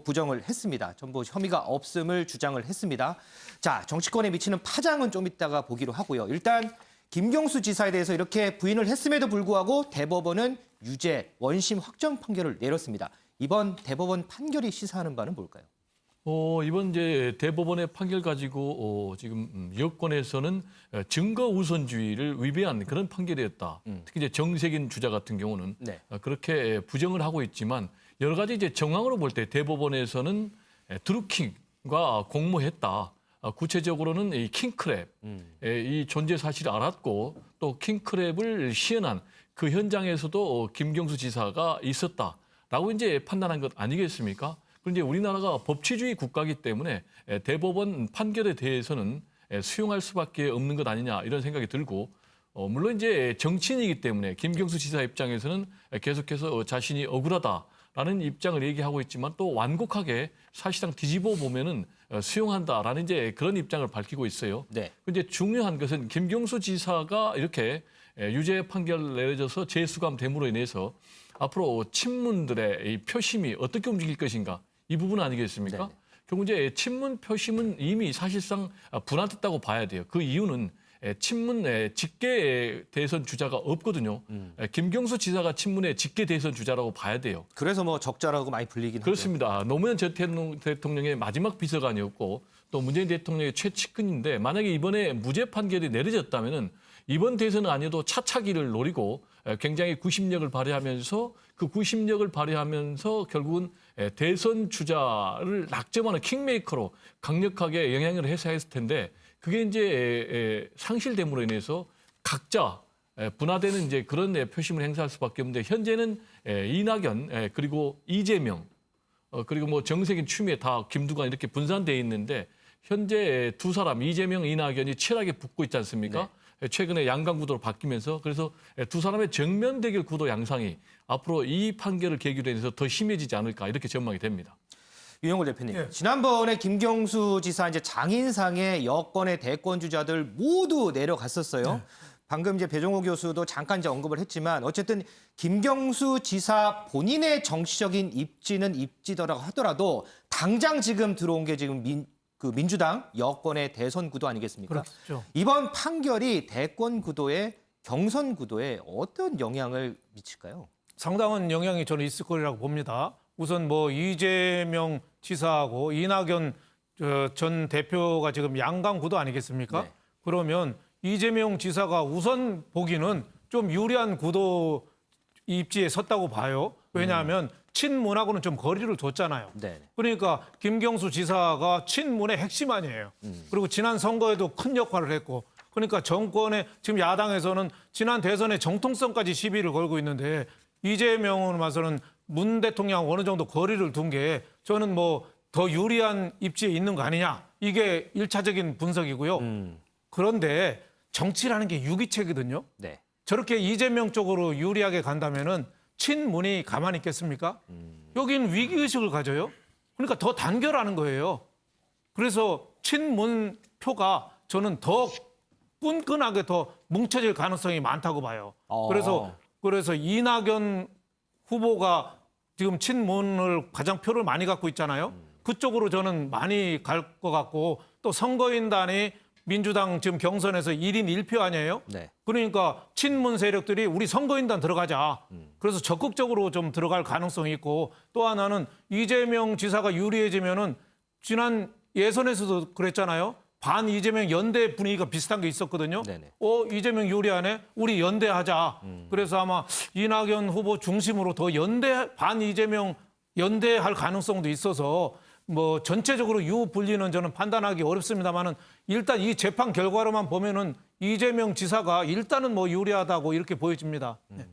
부정을 했습니다. 전부 혐의가 없음을 주장을 했습니다. 자, 정치권에 미치는 파장은 좀 이따가 보기로 하고요. 일단 김경수 지사에 대해서 이렇게 부인을 했음에도 불구하고 대법원은 유죄, 원심 확정 판결을 내렸습니다. 이번 대법원 판결이 시사하는 바는 뭘까요? 이번 이제 대법원의 판결 가지고 지금 여권에서는 증거 우선주의를 위배한 그런 판결이었다. 특히 이제 정세균 주자 같은 경우는 네. 그렇게 부정을 하고 있지만 여러 가지 이제 정황으로 볼 때 대법원에서는 드루킹과 공모했다. 구체적으로는 이 킹크랩, 이 존재 사실을 알았고 또 킹크랩을 시연한 그 현장에서도 김경수 지사가 있었다라고 이제 판단한 것 아니겠습니까? 그런데 우리나라가 법치주의 국가이기 때문에 대법원 판결에 대해서는 수용할 수밖에 없는 것 아니냐 이런 생각이 들고 물론 이제 정치인이기 때문에 김경수 지사 입장에서는 계속해서 자신이 억울하다라는 입장을 얘기하고 있지만 또 완곡하게 사실상 뒤집어 보면은 수용한다라는 이제 그런 입장을 밝히고 있어요. 네. 근데 중요한 것은 김경수 지사가 이렇게 유죄 판결을 내려져서 재수감됨으로 인해서 앞으로 친문들의 이 표심이 어떻게 움직일 것인가 이 부분 아니겠습니까? 네네. 결국 이제 친문 표심은 이미 사실상 분화됐다고 봐야 돼요. 그 이유는 친문 직계 대선 주자가 없거든요. 김경수 지사가 친문의 직계 대선 주자라고 봐야 돼요. 그래서 적자라고 많이 불리긴 하죠. 그렇습니다. 노무현 전 대통령의 마지막 비서관이었고 또 문재인 대통령의 최측근인데 만약에 이번에 무죄 판결이 내려졌다면은 이번 대선은 아니어도 차차기를 노리고 굉장히 구심력을 발휘하면서 그 구심력을 발휘하면서 결국은 대선 주자를 낙점하는 킹메이커로 강력하게 영향을 행사했을 텐데 그게 이제 상실됨으로 인해서 각자 분화되는 이제 그런 표심을 행사할 수밖에 없는데 현재는 이낙연 그리고 이재명 그리고 정세균 추미애 다 김두관 이렇게 분산돼 있는데 현재 두 사람 이재명 이낙연이 치열하게 붙고 있지 않습니까? 네. 최근에 양강 구도로 바뀌면서 그래서 두 사람의 정면 대결 구도 양상이 앞으로 이 판결을 계기로 해서 더 심해지지 않을까 이렇게 전망이 됩니다. 유영걸 대표님, 예. 지난번에 김경수 지사 이제 장인상에 여권의 대권 주자들 모두 내려갔었어요. 방금 이제 배종호 교수도 잠깐 이제 언급을 했지만 어쨌든 김경수 지사 본인의 정치적인 입지는 입지더라고 하더라도 당장 지금 들어온 게 지금 민주당 여권의 대선 구도 아니겠습니까? 그렇죠. 이번 판결이 대권 구도에 경선 구도에 어떤 영향을 미칠까요? 상당한 영향이 저는 있을 거라고 봅니다. 우선 이재명 지사하고 이낙연 전 대표가 지금 양강 구도 아니겠습니까? 네. 그러면 이재명 지사가 우선 보기는 좀 유리한 구도 입지에 섰다고 봐요. 왜냐하면 친문하고는 좀 거리를 뒀잖아요. 네. 그러니까 김경수 지사가 친문의 핵심 아니에요. 그리고 지난 선거에도 큰 역할을 했고 그러니까 정권의 지금 야당에서는 지난 대선의 정통성까지 시비를 걸고 있는데 이재명은 와서는 문 대통령 어느 정도 거리를 둔 게 저는 더 유리한 입지에 있는 거 아니냐. 이게 1차적인 분석이고요. 그런데 정치라는 게 유기체거든요. 네. 저렇게 이재명 쪽으로 유리하게 간다면은 친문이 가만히 있겠습니까? 여긴 위기의식을 가져요. 그러니까 더 단결하는 거예요. 그래서 친문 표가 저는 더 끈끈하게 더 뭉쳐질 가능성이 많다고 봐요. 그래서 이낙연 후보가 지금 친문을 가장 표를 많이 갖고 있잖아요. 그쪽으로 저는 많이 갈 것 같고 또 선거인단이 민주당 지금 경선에서 1인 1표 아니에요? 네. 그러니까 친문 세력들이 우리 선거인단 들어가자. 그래서 적극적으로 좀 들어갈 가능성이 있고 또 하나는 이재명 지사가 유리해지면은 지난 예선에서도 그랬잖아요. 반 이재명 연대 분위기가 비슷한 게 있었거든요. 네네. 이재명 유리하네. 우리 연대하자. 그래서 아마 이낙연 후보 중심으로 더 반 이재명 연대할 가능성도 있어서 뭐 전체적으로 유불리는 저는 판단하기 어렵습니다만은 일단 이 재판 결과로만 보면은 이재명 지사가 일단은 뭐 유리하다고 이렇게 보여집니다. 네.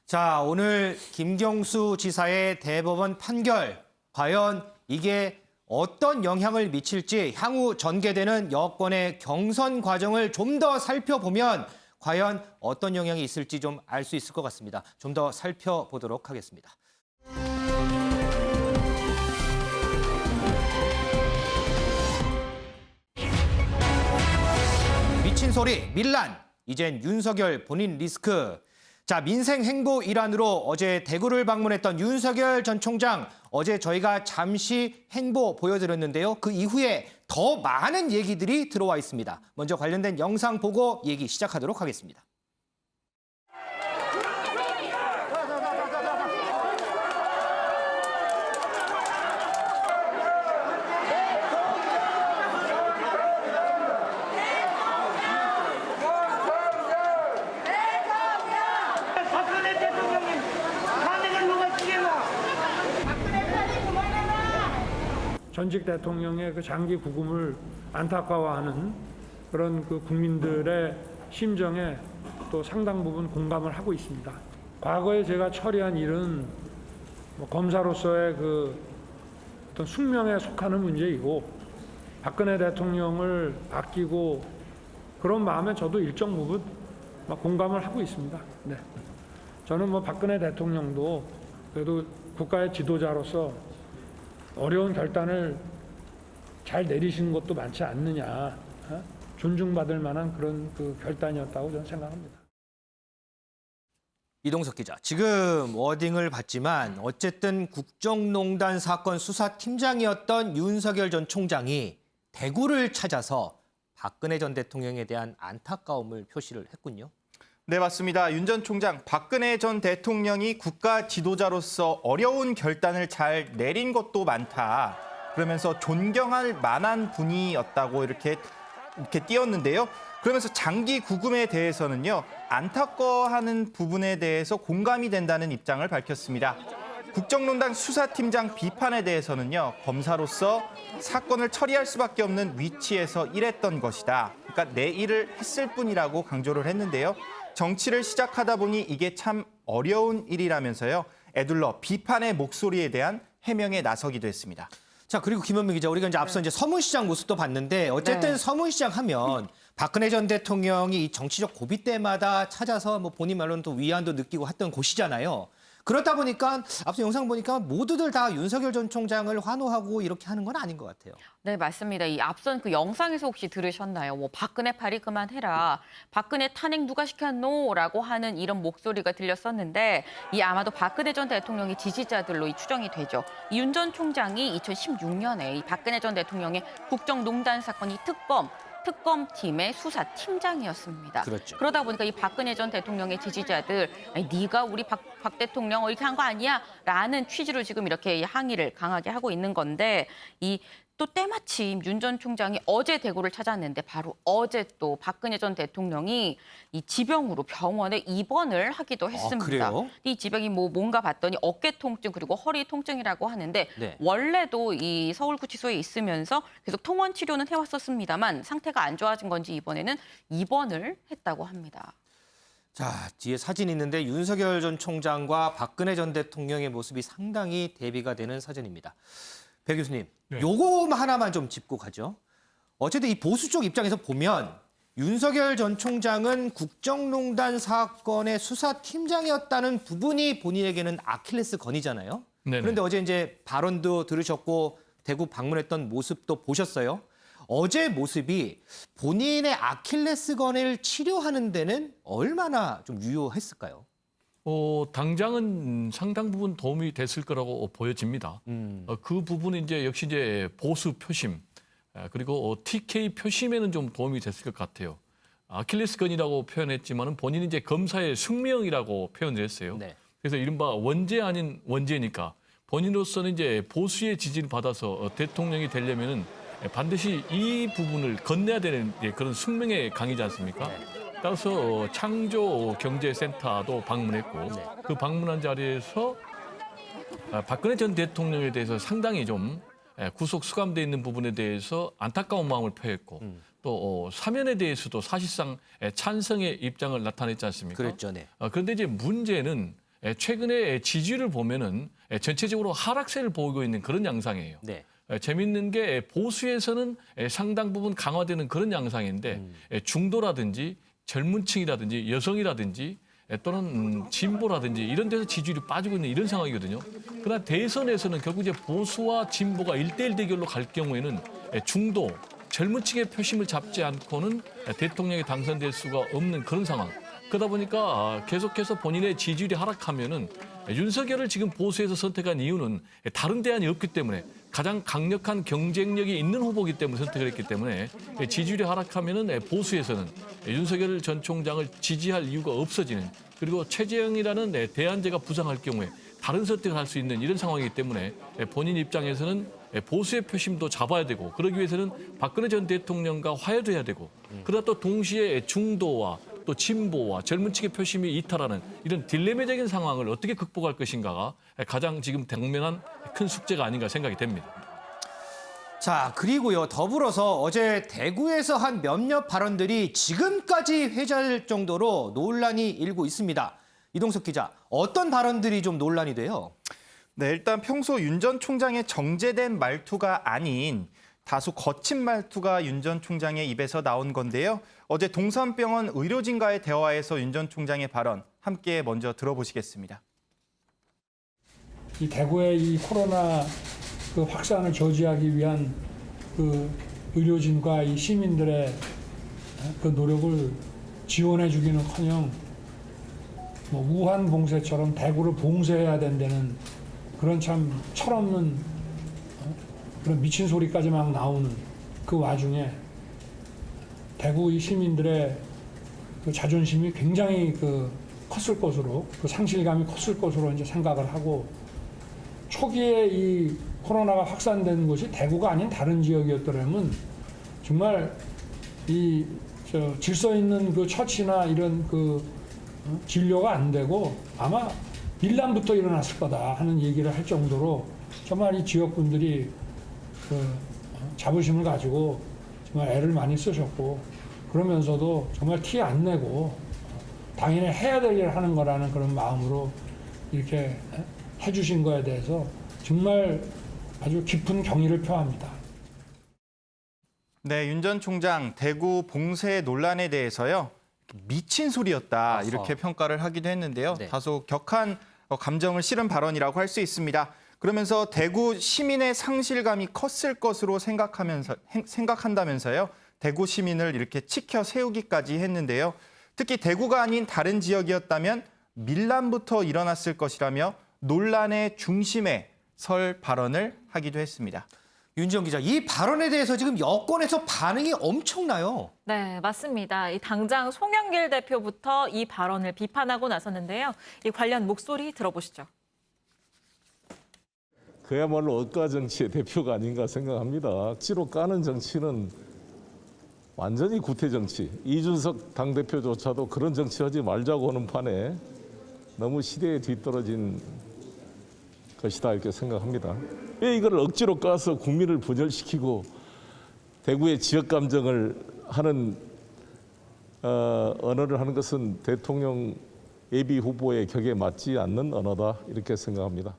자, 오늘 김경수 지사의 대법원 판결, 과연 이게 어떤 영향을 미칠지 향후 전개되는 여권의 경선 과정을 좀 더 살펴보면 과연 어떤 영향이 있을지 좀 알 수 있을 것 같습니다. 좀 더 살펴보도록 하겠습니다. 미친 소리, 밀란. 이젠 윤석열 본인 리스크. 자, 민생 행보 일환으로 어제 대구를 방문했던 윤석열 전 총장. 어제 저희가 잠시 행보 보여드렸는데요. 그 이후에 더 많은 얘기들이 들어와 있습니다. 먼저 관련된 영상 보고 얘기 시작하도록 하겠습니다. 전직 대통령의 그 장기 구금을 안타까워하는 그런 그 국민들의 심정에 또 상당 부분 공감을 하고 있습니다. 과거에 제가 처리한 일은 뭐 검사로서의 그 어떤 숙명에 속하는 문제이고 박근혜 대통령을 아끼고 그런 마음에 저도 일정 부분 공감을 하고 있습니다. 네. 저는 뭐 박근혜 대통령도 그래도 국가의 지도자로서 어려운 결단을 잘 내리신 것도 많지 않느냐. 존중받을 만한 그런 그 결단이었다고 저는 생각합니다. 이동석 기자, 지금 워딩을 봤지만 어쨌든 국정농단 사건 수사팀장이었던 윤석열 전 총장이 대구를 찾아서 박근혜 전 대통령에 대한 안타까움을 표시를 했군요. 네, 맞습니다. 윤 전 총장, 박근혜 전 대통령이 국가 지도자로서 어려운 결단을 잘 내린 것도 많다. 그러면서 존경할 만한 분이었다고 이렇게 띄었는데요. 그러면서 장기 구금에 대해서는요, 안타까워하는 부분에 대해서 공감이 된다는 입장을 밝혔습니다. 국정농단 수사팀장 비판에 대해서는요, 검사로서 사건을 처리할 수밖에 없는 위치에서 일했던 것이다. 그러니까 내 일을 했을 뿐이라고 강조를 했는데요. 정치를 시작하다 보니 이게 참 어려운 일이라면서요. 애둘러 비판의 목소리에 대한 해명에 나서기도 했습니다. 자, 그리고 김현민 기자, 우리가 이제 앞서 이제 서문시장 모습도 봤는데 어쨌든 서문시장 하면 박근혜 전 대통령이 이 정치적 고비 때마다 찾아서 뭐 본인 말로는 또 위안도 느끼고 했던 곳이잖아요. 그렇다 보니까 앞서 영상 보니까 모두들 다 윤석열 전 총장을 환호하고 이렇게 하는 건 아닌 것 같아요. 네, 맞습니다. 이 앞선 그 영상에서 혹시 들으셨나요? 뭐 박근혜 파리 그만해라. 박근혜 탄핵 누가 시켰노? 라고 하는 이런 목소리가 들렸었는데 이 아마도 박근혜 전 대통령의 지지자들로 이 추정이 되죠. 윤 전 총장이 2016년에 이 박근혜 전 대통령의 국정농단 사건이 특검팀의 수사팀장이었습니다. 그렇죠. 그러다 보니까 이 박근혜 전 대통령의 지지자들 아니, 네가 우리 박 대통령 이렇게 한 거 아니야? 라는 취지로 지금 이렇게 항의를 강하게 하고 있는 건데 또 때마침 윤 전 총장이 어제 대구를 찾았는데 바로 어제 또 박근혜 전 대통령이 이 지병으로 병원에 입원을 하기도 했습니다. 그래요? 이 지병이 뭔가 봤더니 어깨 통증 그리고 허리 통증이라고 하는데 네. 원래도 이 서울구치소에 있으면서 계속 통원 치료는 해왔었습니다만 상태가 안 좋아진 건지 이번에는 입원을 했다고 합니다. 자, 뒤에 사진이 있는데 윤석열 전 총장과 박근혜 전 대통령의 모습이 상당히 대비가 되는 사진입니다. 배 교수님, 요거 하나만 좀 짚고 가죠. 어쨌든 이 보수 쪽 입장에서 보면 윤석열 전 총장은 국정농단 사건의 수사팀장이었다는 부분이 본인에게는 아킬레스건이잖아요. 그런데 어제 이제 발언도 들으셨고 대구 방문했던 모습도 보셨어요. 어제 모습이 본인의 아킬레스건을 치료하는 데는 얼마나 좀 유효했을까요? 당장은 상당 부분 도움이 됐을 거라고 보여집니다. 그 부분은 이제 역시 이제 보수 표심 그리고 TK 표심에는 좀 도움이 됐을 것 같아요. 아킬레스건이라고 표현했지만은 본인이 이제 검사의 숙명이라고 표현을 했어요. 네. 그래서 이른바 원죄 아닌 원죄니까 본인으로서는 이제 보수의 지지를 받아서 대통령이 되려면은 반드시 이 부분을 건네야 되는 그런 숙명의 강이지 않습니까? 따라서 창조경제센터도 방문했고 그 방문한 자리에서 박근혜 전 대통령에 대해서 상당히 좀 구속 수감돼 있는 부분에 대해서 안타까운 마음을 표했고 또 사면에 대해서도 사실상 찬성의 입장을 나타냈지 않습니까? 그랬죠, 네. 그런데 이제 문제는 최근에 지지율을 보면은 전체적으로 하락세를 보이고 있는 그런 양상이에요. 네. 재밌는 게 보수에서는 상당 부분 강화되는 그런 양상인데 중도라든지 젊은 층이라든지 여성이라든지 또는 진보라든지 이런 데서 지지율이 빠지고 있는 이런 상황이거든요. 그러나 대선에서는 결국 이제 보수와 진보가 1대1 대결로 갈 경우에는 중도, 젊은 층의 표심을 잡지 않고는 대통령이 당선될 수가 없는 그런 상황. 그러다 보니까 계속해서 본인의 지지율이 하락하면은 윤석열을 지금 보수에서 선택한 이유는 다른 대안이 없기 때문에 가장 강력한 경쟁력이 있는 후보이기 때문에 선택을 했기 때문에 지지율이 하락하면은 보수에서는 윤석열 전 총장을 지지할 이유가 없어지는 그리고 최재형이라는 대안제가 부상할 경우에 다른 선택을 할 수 있는 이런 상황이기 때문에 본인 입장에서는 보수의 표심도 잡아야 되고 그러기 위해서는 박근혜 전 대통령과 화해도 해야 되고 그러다 또 동시에 중도와 또 진보와 젊은 층의 표심이 이탈하는 이런 딜레마적인 상황을 어떻게 극복할 것인가가 가장 지금 당면한 큰 숙제가 아닌가 생각이 됩니다. 자, 그리고요. 더불어서 어제 대구에서 한 몇몇 발언들이 지금까지 회자될 정도로 논란이 일고 있습니다. 이동석 기자, 어떤 발언들이 좀 논란이 돼요? 네, 일단 평소 윤 전 총장의 정제된 말투가 아닌 다소 거친 말투가 윤 전 총장의 입에서 나온 건데요. 어제 동산병원 의료진과의 대화에서 윤 전 총장의 발언 함께 먼저 들어보시겠습니다. 이 대구의 이 코로나 그 확산을 저지하기 위한 그 의료진과 이 시민들의 그 노력을 지원해주기는커녕 뭐 우한 봉쇄처럼 대구를 봉쇄해야 된다는 그런 참 철없는 그런 미친 소리까지 막 나오는 그 와중에 대구 이 시민들의 그 자존심이 굉장히 그 컸을 것으로 그 상실감이 컸을 것으로 이제 생각을 하고 초기에 이 코로나가 확산된 곳이 대구가 아닌 다른 지역이었더라면 정말 이 질서 있는 그 처치나 이런 그 진료가 안 되고 아마 밀란부터 일어났을 거다 하는 얘기를 할 정도로 정말 이 지역분들이 그 자부심을 가지고 정말 애를 많이 쓰셨고 그러면서도 정말 티 안 내고 당연히 해야 될 일을 하는 거라는 그런 마음으로 이렇게 해주신 거에 대해서 정말 아주 깊은 경의를 표합니다. 네, 윤 전 총장 대구 봉쇄 논란에 대해서요. 미친 소리였다 이렇게 평가를 하기도 했는데요. 네. 다소 격한 감정을 실은 발언이라고 할 수 있습니다. 그러면서 대구 시민의 상실감이 컸을 것으로 생각한다면서요. 대구 시민을 이렇게 치켜 세우기까지 했는데요. 특히 대구가 아닌 다른 지역이었다면 밀란부터 일어났을 것이라며 논란의 중심에 설 발언을 하기도 했습니다. 윤지영 기자, 이 발언에 대해서 지금 여권에서 반응이 엄청나요. 네, 맞습니다. 이 당장 송영길 대표부터 이 발언을 비판하고 나섰는데요. 이 관련 목소리 들어보시죠. 그야말로 억가 정치의 대표가 아닌가 생각합니다. 억지로 까는 정치는 완전히 구태 정치. 이준석 당대표조차도 그런 정치 하지 말자고 하는 판에 너무 시대에 뒤떨어진 것이다 이렇게 생각합니다. 왜 이걸 억지로 까서 국민을 분열시키고 대구의 지역 감정을 하는 언어를 하는 것은 대통령 예비 후보의 격에 맞지 않는 언어다 이렇게 생각합니다.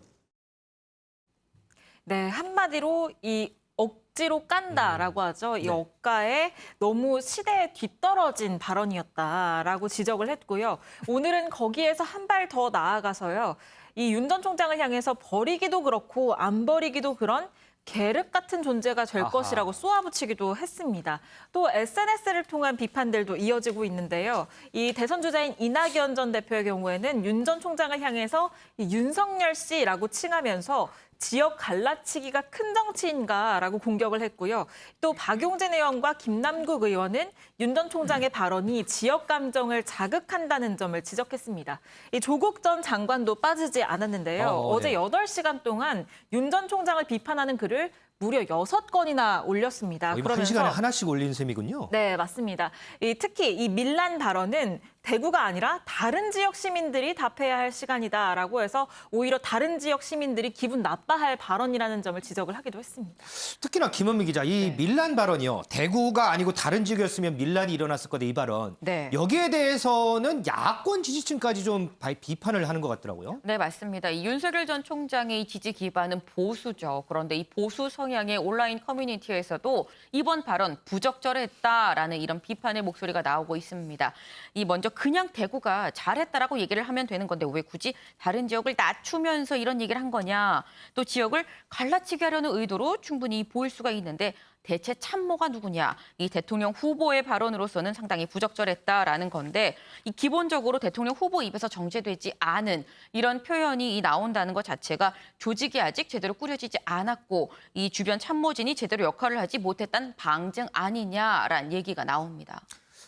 네, 한마디로 이 억지로 깐다라고 하죠. 이 억가에 너무 시대에 뒤떨어진 발언이었다라고 지적을 했고요. 오늘은 거기에서 한 발 더 나아가서요. 이 윤 전 총장을 향해서 버리기도 그렇고 안 버리기도 그런 계륵 같은 존재가 될 아하. 것이라고 쏘아붙이기도 했습니다. 또 SNS를 통한 비판들도 이어지고 있는데요. 이 대선 주자인 이낙연 전 대표의 경우에는 윤 전 총장을 향해서 이 윤석열 씨라고 칭하면서 지역 갈라치기가 큰 정치인가라고 공격을 했고요. 또 박용진 의원과 김남국 의원은 윤 전 총장의 발언이 지역 감정을 자극한다는 점을 지적했습니다. 이 조국 전 장관도 빠지지 않았는데요. 어제 네. 8시간 동안 윤 전 총장을 비판하는 글을 무려 6건이나 올렸습니다. 이거 한 시간에 하나씩 올리는 셈이군요. 네, 맞습니다. 특히 이 밀란 발언은 대구가 아니라 다른 지역 시민들이 답해야 할 시간이다라고 해서 오히려 다른 지역 시민들이 기분 나빠할 발언이라는 점을 지적을 하기도 했습니다. 특히나 김원미 기자, 이 네. 밀란 발언이요. 대구가 아니고 다른 지역이었으면 밀란이 일어났을 거다, 이 발언. 네. 여기에 대해서는 야권 지지층까지 좀 비판을 하는 것 같더라고요. 네, 맞습니다. 이 윤석열 전 총장의 이 지지 기반은 보수죠. 그런데 이 보수 성향의 온라인 커뮤니티에서도 이번 발언 부적절했다라는 이런 비판의 목소리가 나오고 있습니다. 이 먼저 그냥 대구가 잘했다라고 얘기를 하면 되는 건데 왜 굳이 다른 지역을 낮추면서 이런 얘기를 한 거냐. 또 지역을 갈라치게 하려는 의도로 충분히 보일 수가 있는데 대체 참모가 누구냐. 이 대통령 후보의 발언으로서는 상당히 부적절했다라는 건데 이 기본적으로 대통령 후보 입에서 정제되지 않은 이런 표현이 나온다는 것 자체가 조직이 아직 제대로 꾸려지지 않았고 이 주변 참모진이 제대로 역할을 하지 못했다는 방증 아니냐라는 얘기가 나옵니다.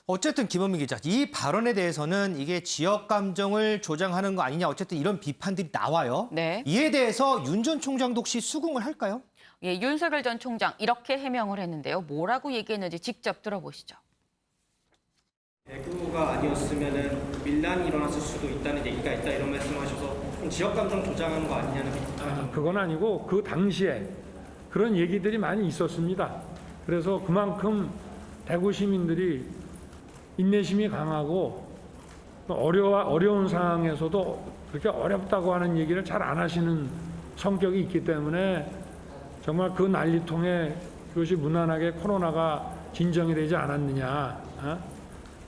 어쨌든 김원미 기자, 이 발언에 대해서는 이게 지역 감정을 조장하는 거 아니냐. 어쨌든 이런 비판들이 나와요. 네. 이에 대해서 윤 전 총장도 혹시 수긍을 할까요? 예, 윤석열 전 총장 이렇게 해명을 했는데요. 뭐라고 얘기했는지 직접 들어보시죠. 대구가 아니었으면 밀란이 일어났을 수도 있다는 얘기가 있다 이런 말씀하셔서 좀 지역 감정 조장하는 거 아니냐는 비판. 그건 아니고 그 당시에 그런 얘기들이 많이 있었습니다. 그래서 그만큼 대구 시민들이 인내심이 강하고 어려운 상황에서도 그렇게 어렵다고 하는 얘기를 잘 안 하시는 성격이 있기 때문에 정말 그 난리통에 그것이 무난하게 코로나가 진정이 되지 않았느냐.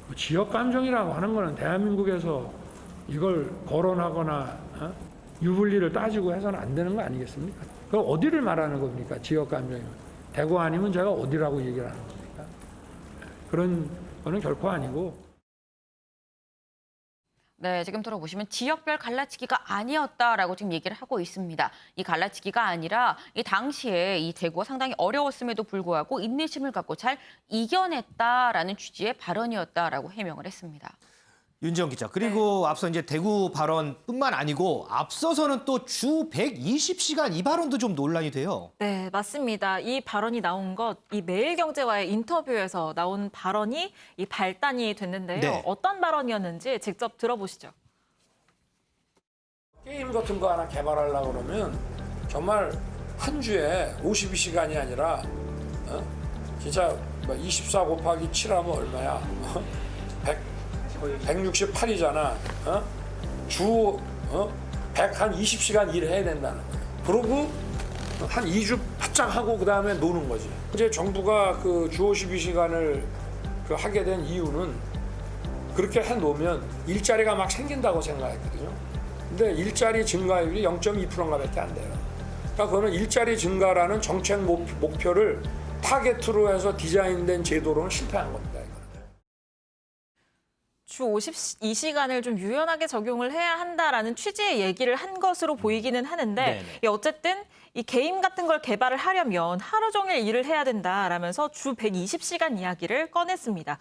그 지역 감정이라고 하는 거는 대한민국에서 이걸 거론하거나 유불리를 따지고 해서는 안 되는 거 아니겠습니까? 그 어디를 말하는 겁니까? 지역 감정이면. 대구 아니면 제가 어디라고 얘기를 하는 겁니까? 그런 거는 결코 아니고. 네, 지금 들어보시면 지역별 갈라치기가 아니었다라고 지금 얘기를 하고 있습니다. 이 갈라치기가 아니라 이 당시에 이 대구가 상당히 어려웠음에도 불구하고 인내심을 갖고 잘 이겨냈다라는 취지의 발언이었다라고 해명을 했습니다. 윤지영 기자, 그리고 앞서 이제 대구 발언뿐만 아니고 앞서서는 또 주 120시간 이 발언도 좀 논란이 돼요. 네, 맞습니다. 이 발언이 나온 것, 이 매일경제와의 인터뷰에서 나온 발언이 이 발단이 됐는데요. 네. 어떤 발언이었는지 직접 들어보시죠. 게임 같은 거 하나 개발하려고 그러면 정말 한 주에 52시간이 아니라 진짜 24 곱하기 7하면 얼마야? 168이잖아. 주 120시간 일해야 된다는 거예요. 그러고 한 2주 바짝 하고 그다음에 노는 거지. 이제 정부가 그 주 52시간을 하게 된 이유는 그렇게 해 놓으면 일자리가 막 생긴다고 생각했거든요. 근데 일자리 증가율이 0.2%인가밖에 안 돼요. 그러니까 그거는 일자리 증가라는 정책 목표를 타겟으로 해서 디자인된 제도로는 실패한 겁니다. 주 52시간을 좀 유연하게 적용을 해야 한다라는 취지의 얘기를 한 것으로 보이기는 하는데 어쨌든 이 게임 같은 걸 개발을 하려면 하루 종일 일을 해야 된다라면서 주 120시간 이야기를 꺼냈습니다.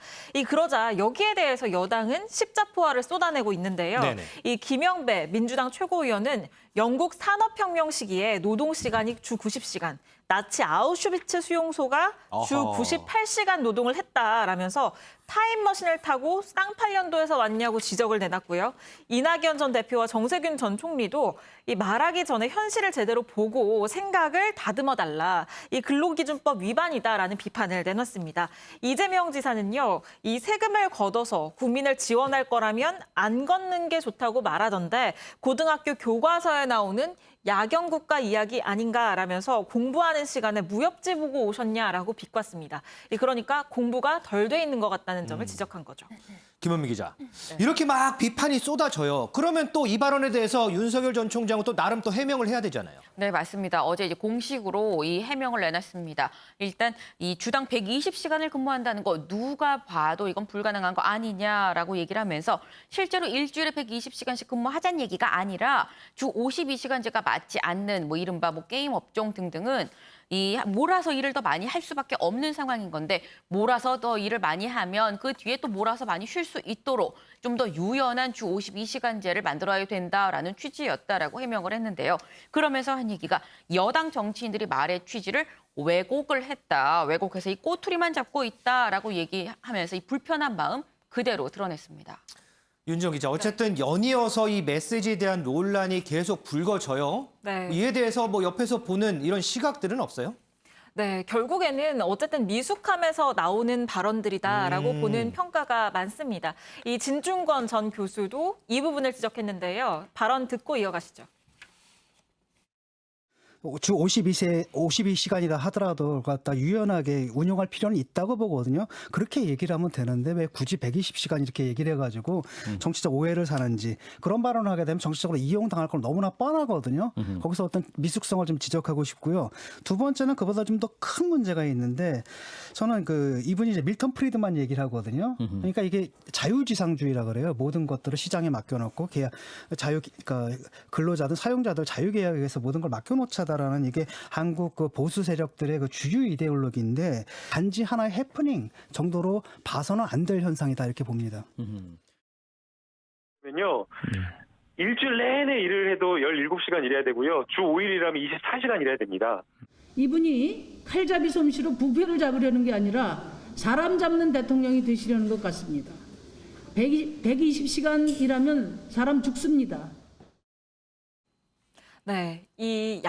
그러자 여기에 대해서 여당은 십자포화를 쏟아내고 있는데요. 네네. 이 김영배 민주당 최고위원은 영국 산업혁명 시기에 노동시간이 주 90시간, 나치 아우슈비츠 수용소가 주 어허. 98시간 노동을 했다라면서 타임머신을 타고 쌍팔년도에서 왔냐고 지적을 내놨고요. 이낙연 전 대표와 정세균 전 총리도 이 말하기 전에 현실을 제대로 보고 생각을 다듬어달라. 이 근로기준법 위반이다라는 비판을 내놨습니다. 이재명 지사는요. 이 세금을 걷어서 국민을 지원할 거라면 안 걷는 게 좋다고 말하던데 고등학교 교과서에 나오는 야경국가 이야기 아닌가라면서 공부하는 시간에 무협지 보고 오셨냐라고 비꼬았습니다. 그러니까 공부가 덜 돼 있는 것 같다는 점을 지적한 거죠. 김원미 기자. 이렇게 막 비판이 쏟아져요. 그러면 또 이 발언에 대해서 윤석열 전 총장은 또 나름 또 해명을 해야 되잖아요. 네, 맞습니다. 어제 이제 공식으로 이 해명을 내놨습니다. 일단 이 주당 120시간을 근무한다는 거 누가 봐도 이건 불가능한 거 아니냐라고 얘기를 하면서 실제로 일주일에 120시간씩 근무하자는 얘기가 아니라 주 52시간제가 맞지 않는 뭐 이른바 뭐 게임 업종 등등은 이 몰아서 일을 더 많이 할 수밖에 없는 상황인 건데 몰아서 더 일을 많이 하면 그 뒤에 또 몰아서 많이 쉴 수 있도록 좀 더 유연한 주 52시간제를 만들어야 된다라는 취지였다라고 해명을 했는데요. 그러면서 한 얘기가 여당 정치인들이 말의 취지를 왜곡을 했다. 왜곡해서 이 꼬투리만 잡고 있다라고 얘기하면서 이 불편한 마음 그대로 드러냈습니다. 윤정 기자, 어쨌든 연이어서 이 메시지에 대한 논란이 계속 불거져요. 네. 이에 대해서 뭐 옆에서 보는 이런 시각들은 없어요? 네, 결국에는 어쨌든 미숙함에서 나오는 발언들이다라고 보는 평가가 많습니다. 이 진중권 전 교수도 이 부분을 지적했는데요. 발언 듣고 이어가시죠. 주 52시간이다 하더라도 갖다 유연하게 운용할 필요는 있다고 보거든요. 그렇게 얘기를 하면 되는데 왜 굳이 120시간 이렇게 얘기를 해가지고 정치적 오해를 사는지 그런 발언을 하게 되면 정치적으로 이용당할 건 너무나 뻔하거든요. 거기서 어떤 미숙성을 좀 지적하고 싶고요. 두 번째는 그보다 좀 더 큰 문제가 있는데 저는 이분이 이제 밀턴 프리드만 얘기를 하거든요. 그러니까 이게 자유지상주의라 그래요. 모든 것들을 시장에 맡겨놓고 그러니까 근로자든 사용자들 자유계약에 의해서 모든 걸 맡겨놓자다. 라는 이게 한국 보수 세력들의 주류 이데올로기인데 단지 하나의 해프닝 정도로 봐서는 안 될 현상이다 이렇게 봅니다. 면요. 일주일 내내 일을 해도 17시간 일해야 되고요. 주 5일이라면 24시간 일해야 됩니다. 이분이 칼잡이 솜씨로 부패를 잡으려는 게 아니라 사람 잡는 대통령이 되시려는 것 같습니다. 120시간 일하면 사람 죽습니다. 네, 이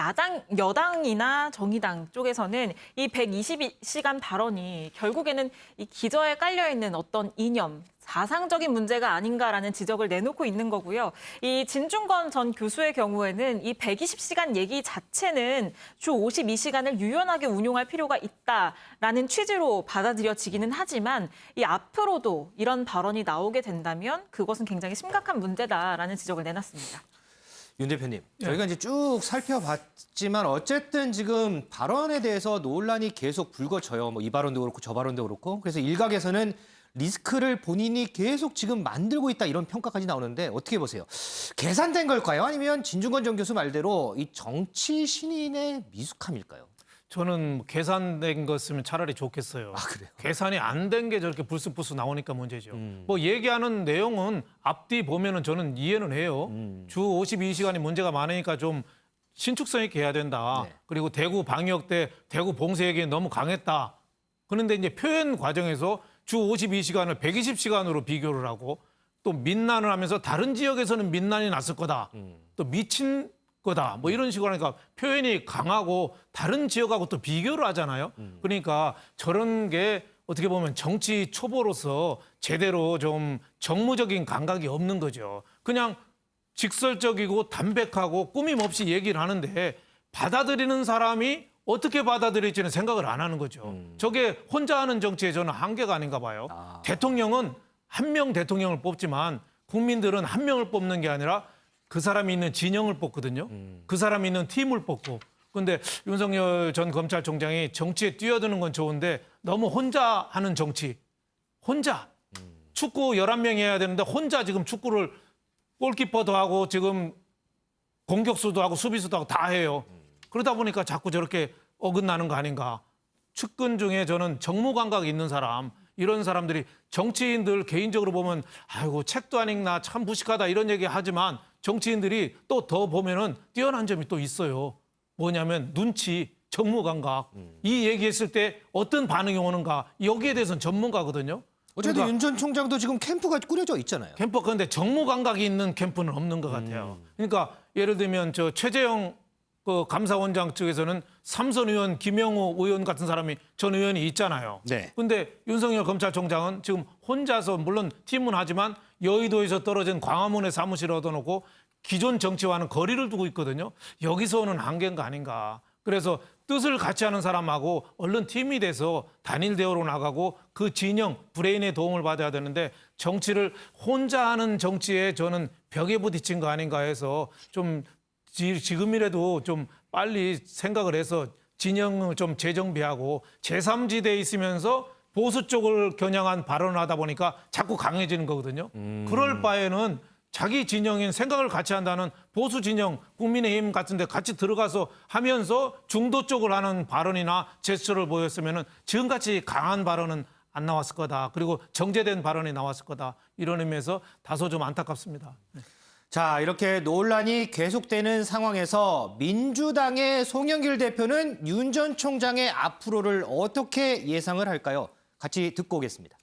여당이나 정의당 쪽에서는 이 120시간 발언이 결국에는 이 기저에 깔려있는 어떤 이념, 사상적인 문제가 아닌가라는 지적을 내놓고 있는 거고요. 이 진중권 전 교수의 경우에는 이 120시간 얘기 자체는 주 52시간을 유연하게 운용할 필요가 있다라는 취지로 받아들여지기는 하지만 이 앞으로도 이런 발언이 나오게 된다면 그것은 굉장히 심각한 문제다라는 지적을 내놨습니다. 윤 대표님, 저희가 이제 쭉 살펴봤지만 어쨌든 지금 발언에 대해서 논란이 계속 불거져요. 뭐 이 발언도 그렇고 저 발언도 그렇고. 그래서 일각에서는 리스크를 본인이 계속 지금 만들고 있다 이런 평가까지 나오는데 어떻게 보세요? 계산된 걸까요? 아니면 진중권 전 교수 말대로 이 정치 신인의 미숙함일까요? 저는 계산된 것이면 차라리 좋겠어요. 아, 그래요? 계산이 안 된 게 저렇게 불쑥불쑥 나오니까 문제죠. 뭐 얘기하는 내용은 앞뒤 보면은 저는 이해는 해요. 주 52시간이 문제가 많으니까 좀 신축성 있게 해야 된다. 네. 그리고 대구 방역 때 대구 봉쇄액이 너무 강했다. 그런데 이제 표현 과정에서 주 52시간을 120시간으로 비교를 하고 또 민난을 하면서 다른 지역에서는 민난이 났을 거다. 또 미친 거다. 뭐 이런 식으로 하니까 표현이 강하고 다른 지역하고 또 비교를 하잖아요. 그러니까 저런 게 어떻게 보면 정치 초보로서 제대로 좀 정무적인 감각이 없는 거죠. 그냥 직설적이고 담백하고 꾸밈 없이 얘기를 하는데 받아들이는 사람이 어떻게 받아들일지는 생각을 안 하는 거죠. 저게 혼자 하는 정치에 저는 한계가 아닌가 봐요. 대통령은 한 명 대통령을 뽑지만 국민들은 한 명을 뽑는 게 아니라 그 사람이 있는 진영을 뽑거든요. 그 사람이 있는 팀을 뽑고. 그런데 윤석열 전 검찰총장이 정치에 뛰어드는 건 좋은데 너무 혼자 하는 정치. 혼자. 축구 11명이 해야 되는데 혼자 지금 축구를 골키퍼도 하고 지금 공격수도 하고 수비수도 하고 다 해요. 그러다 보니까 자꾸 저렇게 어긋나는 거 아닌가. 측근 중에 저는 정무 감각이 있는 사람, 이런 사람들이 정치인들 개인적으로 보면 아이고 책도 안 읽나 참 무식하다 이런 얘기 하지만 정치인들이 또 더 보면은 뛰어난 점이 또 있어요. 뭐냐면 눈치, 정무 감각. 이 얘기했을 때 어떤 반응이 오는가 여기에 대해서는 전문가거든요. 어쨌든 윤 전 총장도 지금 캠프가 꾸려져 있잖아요. 캠프 그런데 정무 감각이 있는 캠프는 없는 것 같아요. 그러니까 예를 들면 저 최재형 그 감사원장 측에서는 삼선 의원 김영호 의원 같은 사람이 전 의원이 있잖아요. 네. 근데 윤석열 검찰총장은 지금 혼자서 물론 팀은 하지만 여의도에서 떨어진 광화문에 사무실을 얻어놓고 기존 정치와는 거리를 두고 있거든요. 여기서 오는 한계인가 아닌가. 그래서 뜻을 같이 하는 사람하고 얼른 팀이 돼서 단일 대우로 나가고 그 진영, 브레인의 도움을 받아야 되는데 정치를 혼자 하는 정치에 저는 벽에 부딪힌 거 아닌가 해서 좀 지금이라도 좀 빨리 생각을 해서 진영을 좀 재정비하고 제3지대에 있으면서 보수 쪽을 겨냥한 발언을 하다 보니까 자꾸 강해지는 거거든요. 그럴 바에는 자기 진영인 생각을 같이 한다는 보수 진영, 국민의힘 같은 데 같이 들어가서 하면서 중도 쪽을 하는 발언이나 제스처를 보였으면 지금같이 강한 발언은 안 나왔을 거다. 그리고 정제된 발언이 나왔을 거다. 이런 의미에서 다소 좀 안타깝습니다. 네. 자, 이렇게 논란이 계속되는 상황에서 민주당의 송영길 대표는 윤 전 총장의 앞으로를 어떻게 예상을 할까요? 같이 듣고 오겠습니다.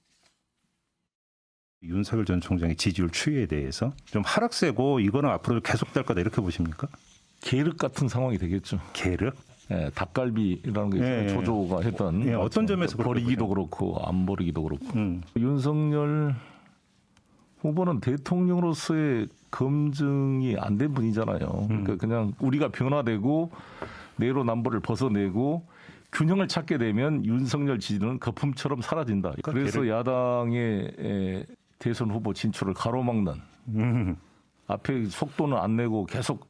윤석열 전 총장의 지지율 추이에 대해서 좀 하락세고 이거는 앞으로 계속될 거다 이렇게 보십니까? 계륵 같은 상황이 되겠죠. 계륵? 예, 닭갈비라는 게 있어요. 조조가 했던 어떤 점에서 버리기도 그렇고 안 버리기도 그렇고 윤석열 후보는 대통령으로서의 검증이 안 된 분이잖아요. 그러니까 그냥 우리가 변화되고 내로남불을 벗어내고 균형을 찾게 되면 윤석열 지지는 거품처럼 사라진다. 그래서 야당의 대선 후보 진출을 가로막는 앞에 속도는 안 내고 계속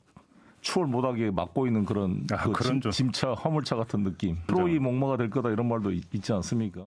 추월 못하게 막고 있는 그런 짐차, 화물차 같은 느낌. 프로이 목마가 될 거다 이런 말도 있지 않습니까?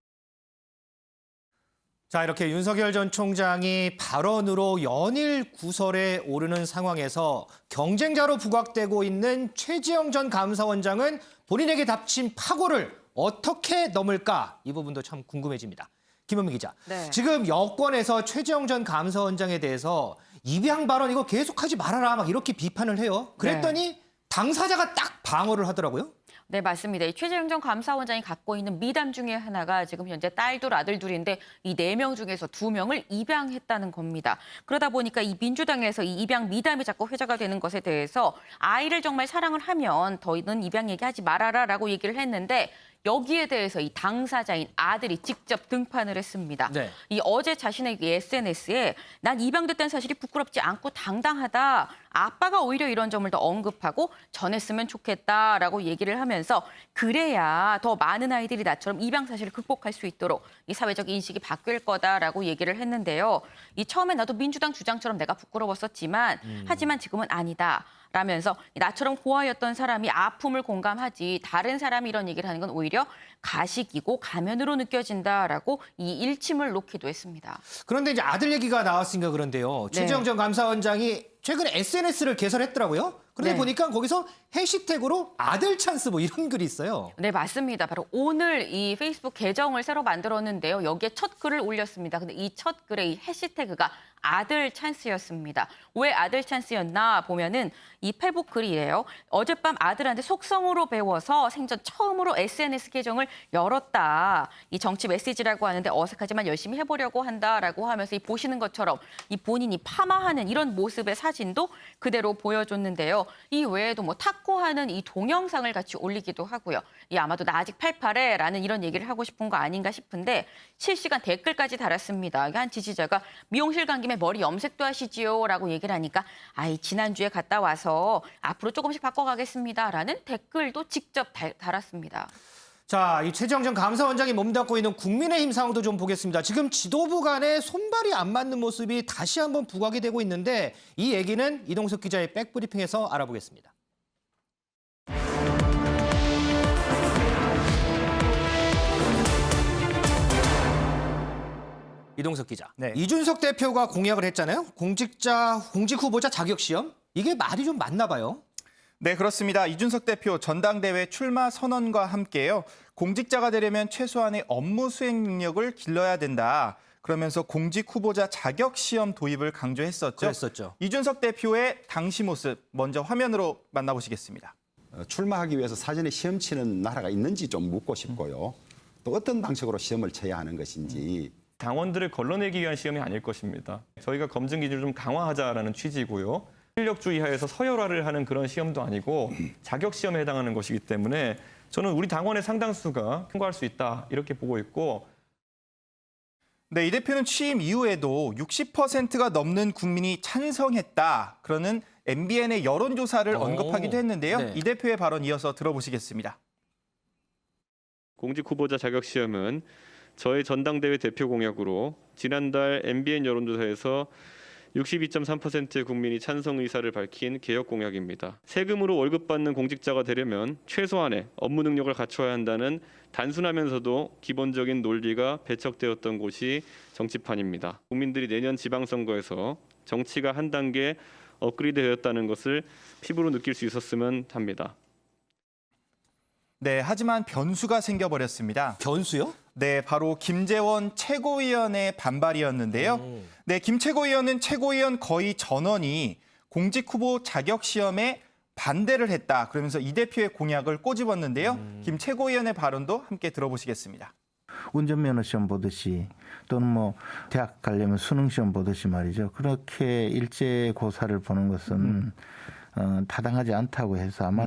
자, 이렇게 윤석열 전 총장이 발언으로 연일 구설에 오르는 상황에서 경쟁자로 부각되고 있는 최지영 전 감사원장은 본인에게 닥친 파고를 어떻게 넘을까? 이 부분도 참 궁금해집니다. 김은미 기자. 네. 지금 여권에서 최지영 전 감사원장에 대해서 입양 발언 이거 계속하지 말아라 막 이렇게 비판을 해요. 그랬더니 당사자가 딱 방어를 하더라고요. 네, 맞습니다. 이 최재형 전 감사원장이 갖고 있는 미담 중에 하나가 지금 현재 딸둘, 아들둘인데 이 4명 중에서 2명을 입양했다는 겁니다. 그러다 보니까 이 민주당에서 이 입양 미담이 자꾸 회자가 되는 것에 대해서 아이를 정말 사랑을 하면 더는 입양 얘기하지 말아라라고 얘기를 했는데 여기에 대해서 이 당사자인 아들이 직접 등판을 했습니다. 네. 이 어제 자신의 SNS에 난 입양됐다는 사실이 부끄럽지 않고 당당하다. 아빠가 오히려 이런 점을 더 언급하고 전했으면 좋겠다라고 얘기를 하면서 그래야 더 많은 아이들이 나처럼 입양 사실을 극복할 수 있도록 이 사회적 인식이 바뀔 거다라고 얘기를 했는데요. 이 처음에 나도 민주당 주장처럼 내가 부끄러웠었지만 하지만 지금은 아니다. 라면서 나처럼 고아였던 사람이 아픔을 공감하지 다른 사람이 이런 얘기를 하는 건 오히려 가식이고 가면으로 느껴진다라고 이 일침을 놓기도 했습니다. 그런데 이제 아들 얘기가 나왔으니까 그런데요. 네. 최지영 전 감사원장이 최근에 SNS를 개설했더라고요. 그런데 네. 보니까 거기서 해시태그로 아들 찬스 뭐 이런 글이 있어요. 네, 맞습니다. 바로 오늘 이 페이스북 계정을 새로 만들었는데요. 여기에 첫 글을 올렸습니다. 근데 이 첫 글에 이 해시태그가 아들 찬스였습니다. 왜 아들 찬스였나 보면은 이 페북 글이에요. 어젯밤 아들한테 속성으로 배워서 생전 처음으로 SNS 계정을 열었다. 이 정치 메시지라고 하는데 어색하지만 열심히 해보려고 한다라고 하면서 이 보시는 것처럼 이 본인이 파마하는 이런 모습의 사진도 그대로 보여줬는데요. 이 외에도 뭐 탁구하는 이 동영상을 같이 올리기도 하고요. 이 아마도 나 아직 팔팔해라는 이런 얘기를 하고 싶은 거 아닌가 싶은데 실시간 댓글까지 달았습니다. 한 지지자가 미용실 간 김에 머리 염색도 하시지요라고 얘기를 하니까 아이 지난주에 갔다 와서 앞으로 조금씩 바꿔가겠습니다라는 댓글도 직접 달았습니다. 자, 이 최지영 전 감사원장이 몸담고 있는 국민의힘 상황도 좀 보겠습니다. 지금 지도부 간에 손발이 안 맞는 모습이 다시 한번 부각이 되고 있는데 이 얘기는 이동석 기자의 백브리핑에서 알아보겠습니다. 이동석 기자. 네. 이준석 대표가 공약을 했잖아요. 공직 후보자 자격 시험. 이게 말이 좀 맞나 봐요. 네, 그렇습니다. 이준석 대표 전당대회 출마 선언과 함께요. 공직자가 되려면 최소한의 업무 수행 능력을 길러야 된다. 그러면서 공직 후보자 자격 시험 도입을 강조했었죠. 그랬었죠. 이준석 대표의 당시 모습 먼저 화면으로 만나보시겠습니다. 출마하기 위해서 사전에 시험 치는 나라가 있는지 좀 묻고 싶고요. 또 어떤 방식으로 시험을 쳐야 하는 것인지. 당원들을 걸러내기 위한 시험이 아닐 것입니다. 저희가 검증 기준을 좀 강화하자라는 취지고요. 실력주의 하에서 서열화를 하는 그런 시험도 아니고 자격 시험에 해당하는 것이기 때문에 저는 우리 당원의 상당수가 통과할 수 있다 이렇게 보고 있고. 네, 이 대표는 취임 이후에도 60%가 넘는 국민이 찬성했다. 그러는 MBN의 여론조사를 언급하기도 했는데요. 네. 이 대표의 발언 이어서 들어보시겠습니다. 공직 후보자 자격 시험은 저의 전당대회 대표 공약으로 지난달 MBN 여론조사에서 62.3%의 국민이 찬성 의사를 밝힌 개혁 공약입니다. 세금으로 월급 받는 공직자가 되려면 최소한의 업무 능력을 갖춰야 한다는 단순하면서도 기본적인 논리가 배척되었던 곳이 정치판입니다. 국민들이 내년 지방선거에서 정치가 한 단계 업그레이드되었다는 것을 피부로 느낄 수 있었으면 합니다. 네, 하지만 변수가 생겨버렸습니다. 변수요? 네, 바로 김재원 최고위원의 반발이었는데요. 네, 김 최고위원은 최고위원 거의 전원이 공직 후보 자격 시험에 반대를 했다. 그러면서 이 대표의 공약을 꼬집었는데요. 김 최고위원의 발언도 함께 들어보시겠습니다. 운전면허 시험 보듯이 또는 뭐 대학 가려면 수능 시험 보듯이 말이죠. 그렇게 일제 고사를 보는 것은 타당하지 않다고 해서 아마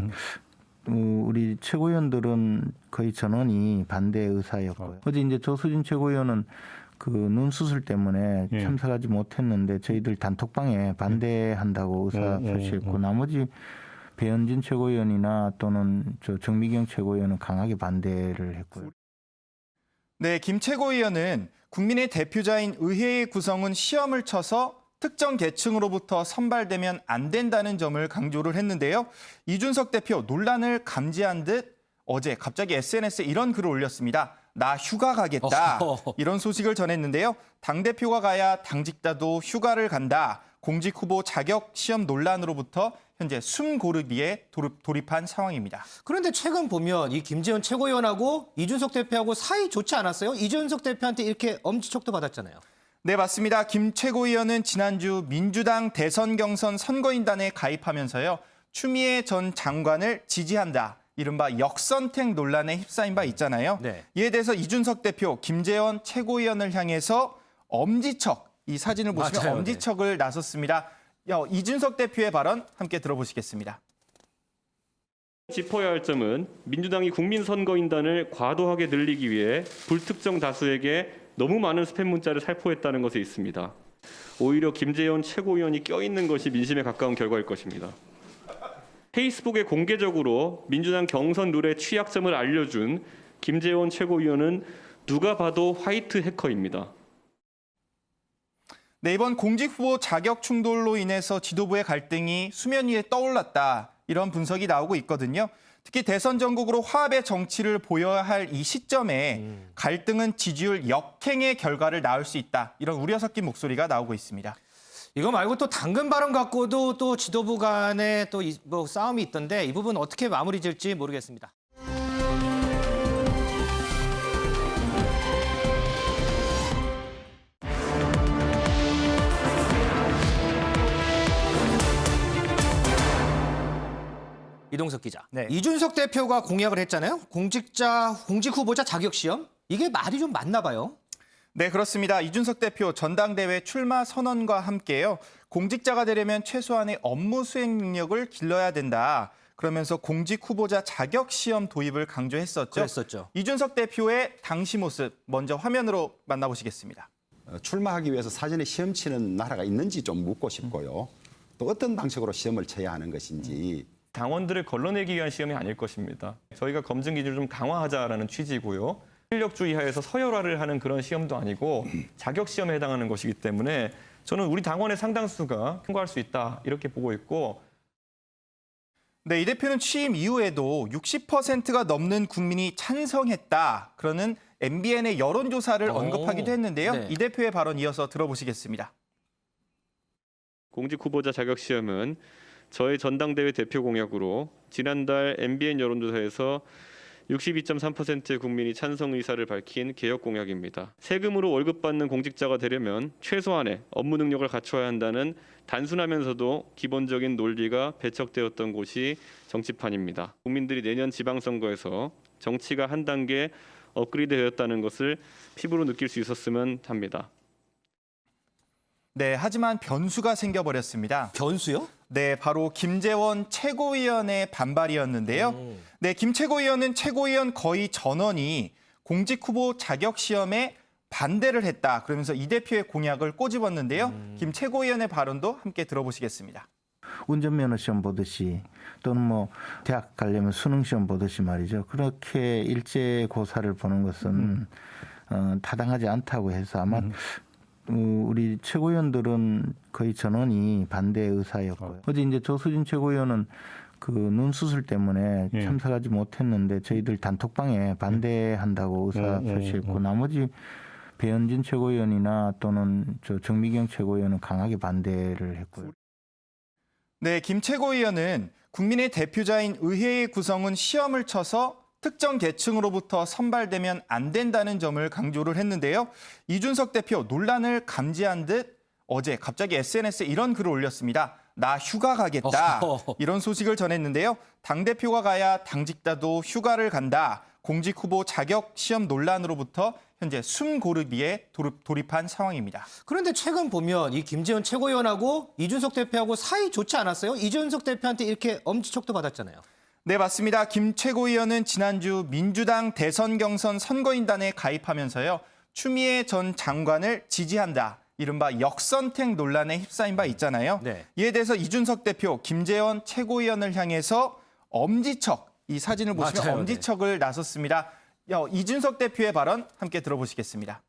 우리 최고위원들은 거의 전원이 반대 의사였고요. 어제 이제 조수진 최고위원은 그 눈 수술 때문에 참석하지 못했는데 저희들 단톡방에 반대한다고 의사 표시했고 나머지 배현진 최고위원이나 또는 저 정미경 최고위원은 강하게 반대를 했고요. 네, 김 최고위원은 국민의 대표자인 의회의 구성은 시험을 쳐서 특정 계층으로부터 선발되면 안 된다는 점을 강조를 했는데요. 이준석 대표 논란을 감지한 듯 어제 갑자기 SNS에 이런 글을 올렸습니다. 나 휴가 가겠다. 이런 소식을 전했는데요. 당대표가 가야 당직자도 휴가를 간다. 공직 후보 자격 시험 논란으로부터 현재 숨 고르기에 돌입한 상황입니다. 그런데 최근 보면 이 김재원 최고위원하고 이준석 대표하고 사이 좋지 않았어요? 이준석 대표한테 이렇게 엄지척도 받았잖아요. 네, 맞습니다. 김 최고위원은 지난주 민주당 대선 경선 선거인단에 가입하면서요. 추미애 전 장관을 지지한다. 이른바 역선택 논란에 휩싸인 바 있잖아요. 네. 이에 대해서 이준석 대표, 김재원 최고위원을 향해서 엄지척, 이 사진을 보시면 맞아요, 엄지척을 나섰습니다. 이준석 대표의 발언 함께 들어보시겠습니다. 짚어야 할 점은 민주당이 국민선거인단을 과도하게 늘리기 위해 불특정 다수에게 너무 많은 스팸 문자를 살포했다는 것에 있습니다. 오히려 김재원 최고위원이 껴있는 것이 민심에 가까운 결과일 것입니다. 페이스북에 공개적으로 민주당 경선 룰의 취약점을 알려준 김재원 최고위원은 누가 봐도 화이트 해커입니다. 네, 이번 공직 후보 자격 충돌로 인해서 지도부의 갈등이 수면 위에 떠올랐다. 이런 분석이 나오고 있거든요. 특히 대선 전국으로 화합의 정치를 보여야 할 이 시점에 갈등은 지지율 역행의 결과를 낳을 수 있다. 이런 우려 섞인 목소리가 나오고 있습니다. 이거 말고 또 당근 발언 갖고도 또 지도부 간에 또 뭐 싸움이 있던데 이 부분 어떻게 마무리 질지 모르겠습니다. 이동석 기자. 네. 이준석 대표가 공약을 했잖아요. 공직 후보자 자격 시험. 이게 말이 좀 맞나 봐요. 네, 그렇습니다. 이준석 대표 전당대회 출마 선언과 함께요. 공직자가 되려면 최소한의 업무 수행 능력을 길러야 된다. 그러면서 공직 후보자 자격 시험 도입을 강조했었죠. 그랬었죠. 이준석 대표의 당시 모습 먼저 화면으로 만나보시겠습니다. 출마하기 위해서 사전에 시험 치는 나라가 있는지 좀 묻고 싶고요. 또 어떤 방식으로 시험을 쳐야 하는 것인지. 당원들을 걸러내기 위한 시험이 아닐 것입니다. 저희가 검증 기준을 좀 강화하자라는 취지고요. 실력주의 하에서 서열화를 하는 그런 시험도 아니고 자격 시험에 해당하는 것이기 때문에 저는 우리 당원의 상당수가 통과할 수 있다 이렇게 보고 있고. 네, 이 대표는 취임 이후에도 60%가 넘는 국민이 찬성했다. 그러는 MBN의 여론조사를 언급하기도 했는데요. 네. 이 대표의 발언 이어서 들어보시겠습니다. 공직 후보자 자격 시험은 저의 전당대회 대표 공약으로 지난달 MBN 여론조사에서 62.3%의 국민이 찬성 의사를 밝힌 개혁 공약입니다. 세금으로 월급 받는 공직자가 되려면 최소한의 업무 능력을 갖춰야 한다는 단순하면서도 기본적인 논리가 배척되었던 곳이 정치판입니다. 국민들이 내년 지방선거에서 정치가 한 단계 업그레이드되었다는 것을 피부로 느낄 수 있었으면 합니다. 네, 하지만 변수가 생겨버렸습니다. 변수요? 네, 바로 김재원 최고위원의 반발이었는데요. 네, 김 최고위원은 최고위원 거의 전원이 공직 후보 자격 시험에 반대를 했다. 그러면서 이 대표의 공약을 꼬집었는데요. 김 최고위원의 발언도 함께 들어보시겠습니다. 운전면허 시험 보듯이 또는 뭐 대학 가려면 수능 시험 보듯이 말이죠. 그렇게 일제 고사를 보는 것은 타당하지 않다고 해서 아마 우리 최고위원들은 거의 전원이 반대 의사였고요. 어제 이제 조수진 최고위원은 그 눈 수술 때문에 참석하지 못했는데 저희들 단톡방에 반대한다고 의사 표시했고 나머지 배현진 최고위원이나 또는 저 정미경 최고위원은 강하게 반대를 했고요. 네, 김 최고위원은 국민의 대표자인 의회의 구성은 시험을 쳐서 특정 계층으로부터 선발되면 안 된다는 점을 강조를 했는데요. 이준석 대표 논란을 감지한 듯 어제 갑자기 SNS에 이런 글을 올렸습니다. 나 휴가 가겠다. 이런 소식을 전했는데요. 당대표가 가야 당직자도 휴가를 간다. 공직 후보 자격 시험 논란으로부터 현재 숨 고르기에 돌입한 상황입니다. 그런데 최근 보면 이 김재원 최고위원하고 이준석 대표하고 사이 좋지 않았어요? 이준석 대표한테 이렇게 엄지척도 받았잖아요. 네, 맞습니다. 김 최고위원은 지난주 민주당 대선 경선 선거인단에 가입하면서요. 추미애 전 장관을 지지한다. 이른바 역선택 논란에 휩싸인 바 있잖아요. 네. 이에 대해서 이준석 대표, 김재원 최고위원을 향해서 엄지척, 이 사진을 보시면 맞아요, 엄지척을 나섰습니다. 이준석 대표의 발언 함께 들어보시겠습니다.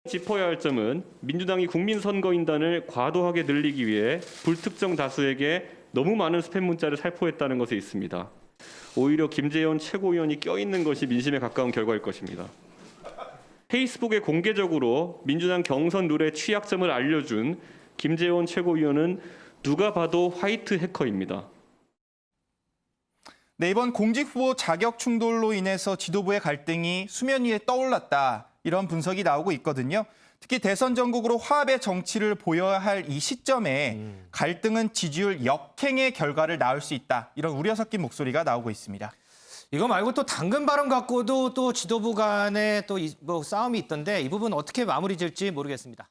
짚어야 할 점은 민주당이 국민선거인단을 과도하게 늘리기 위해 불특정 다수에게 너무 많은 스팸 문자를 살포했다는 것에 있습니다. 오히려 김재원 최고위원이 껴있는 것이 민심에 가까운 결과일 것입니다. 페이스북에 공개적으로 민주당 경선 룰의 취약점을 알려준 김재원 최고위원은 누가 봐도 화이트 해커입니다. 네, 이번 공직 후보 자격 충돌로 인해서 지도부의 갈등이 수면 위에 떠올랐다. 이런 분석이 나오고 있거든요. 특히 대선 전국으로 화합의 정치를 보여야 할 이 시점에 갈등은 지지율 역행의 결과를 낳을 수 있다. 이런 우려 섞인 목소리가 나오고 있습니다. 이거 말고 또 당근 발언 갖고도 또 지도부 간에 또 뭐 싸움이 있던데 이 부분 어떻게 마무리 질지 모르겠습니다.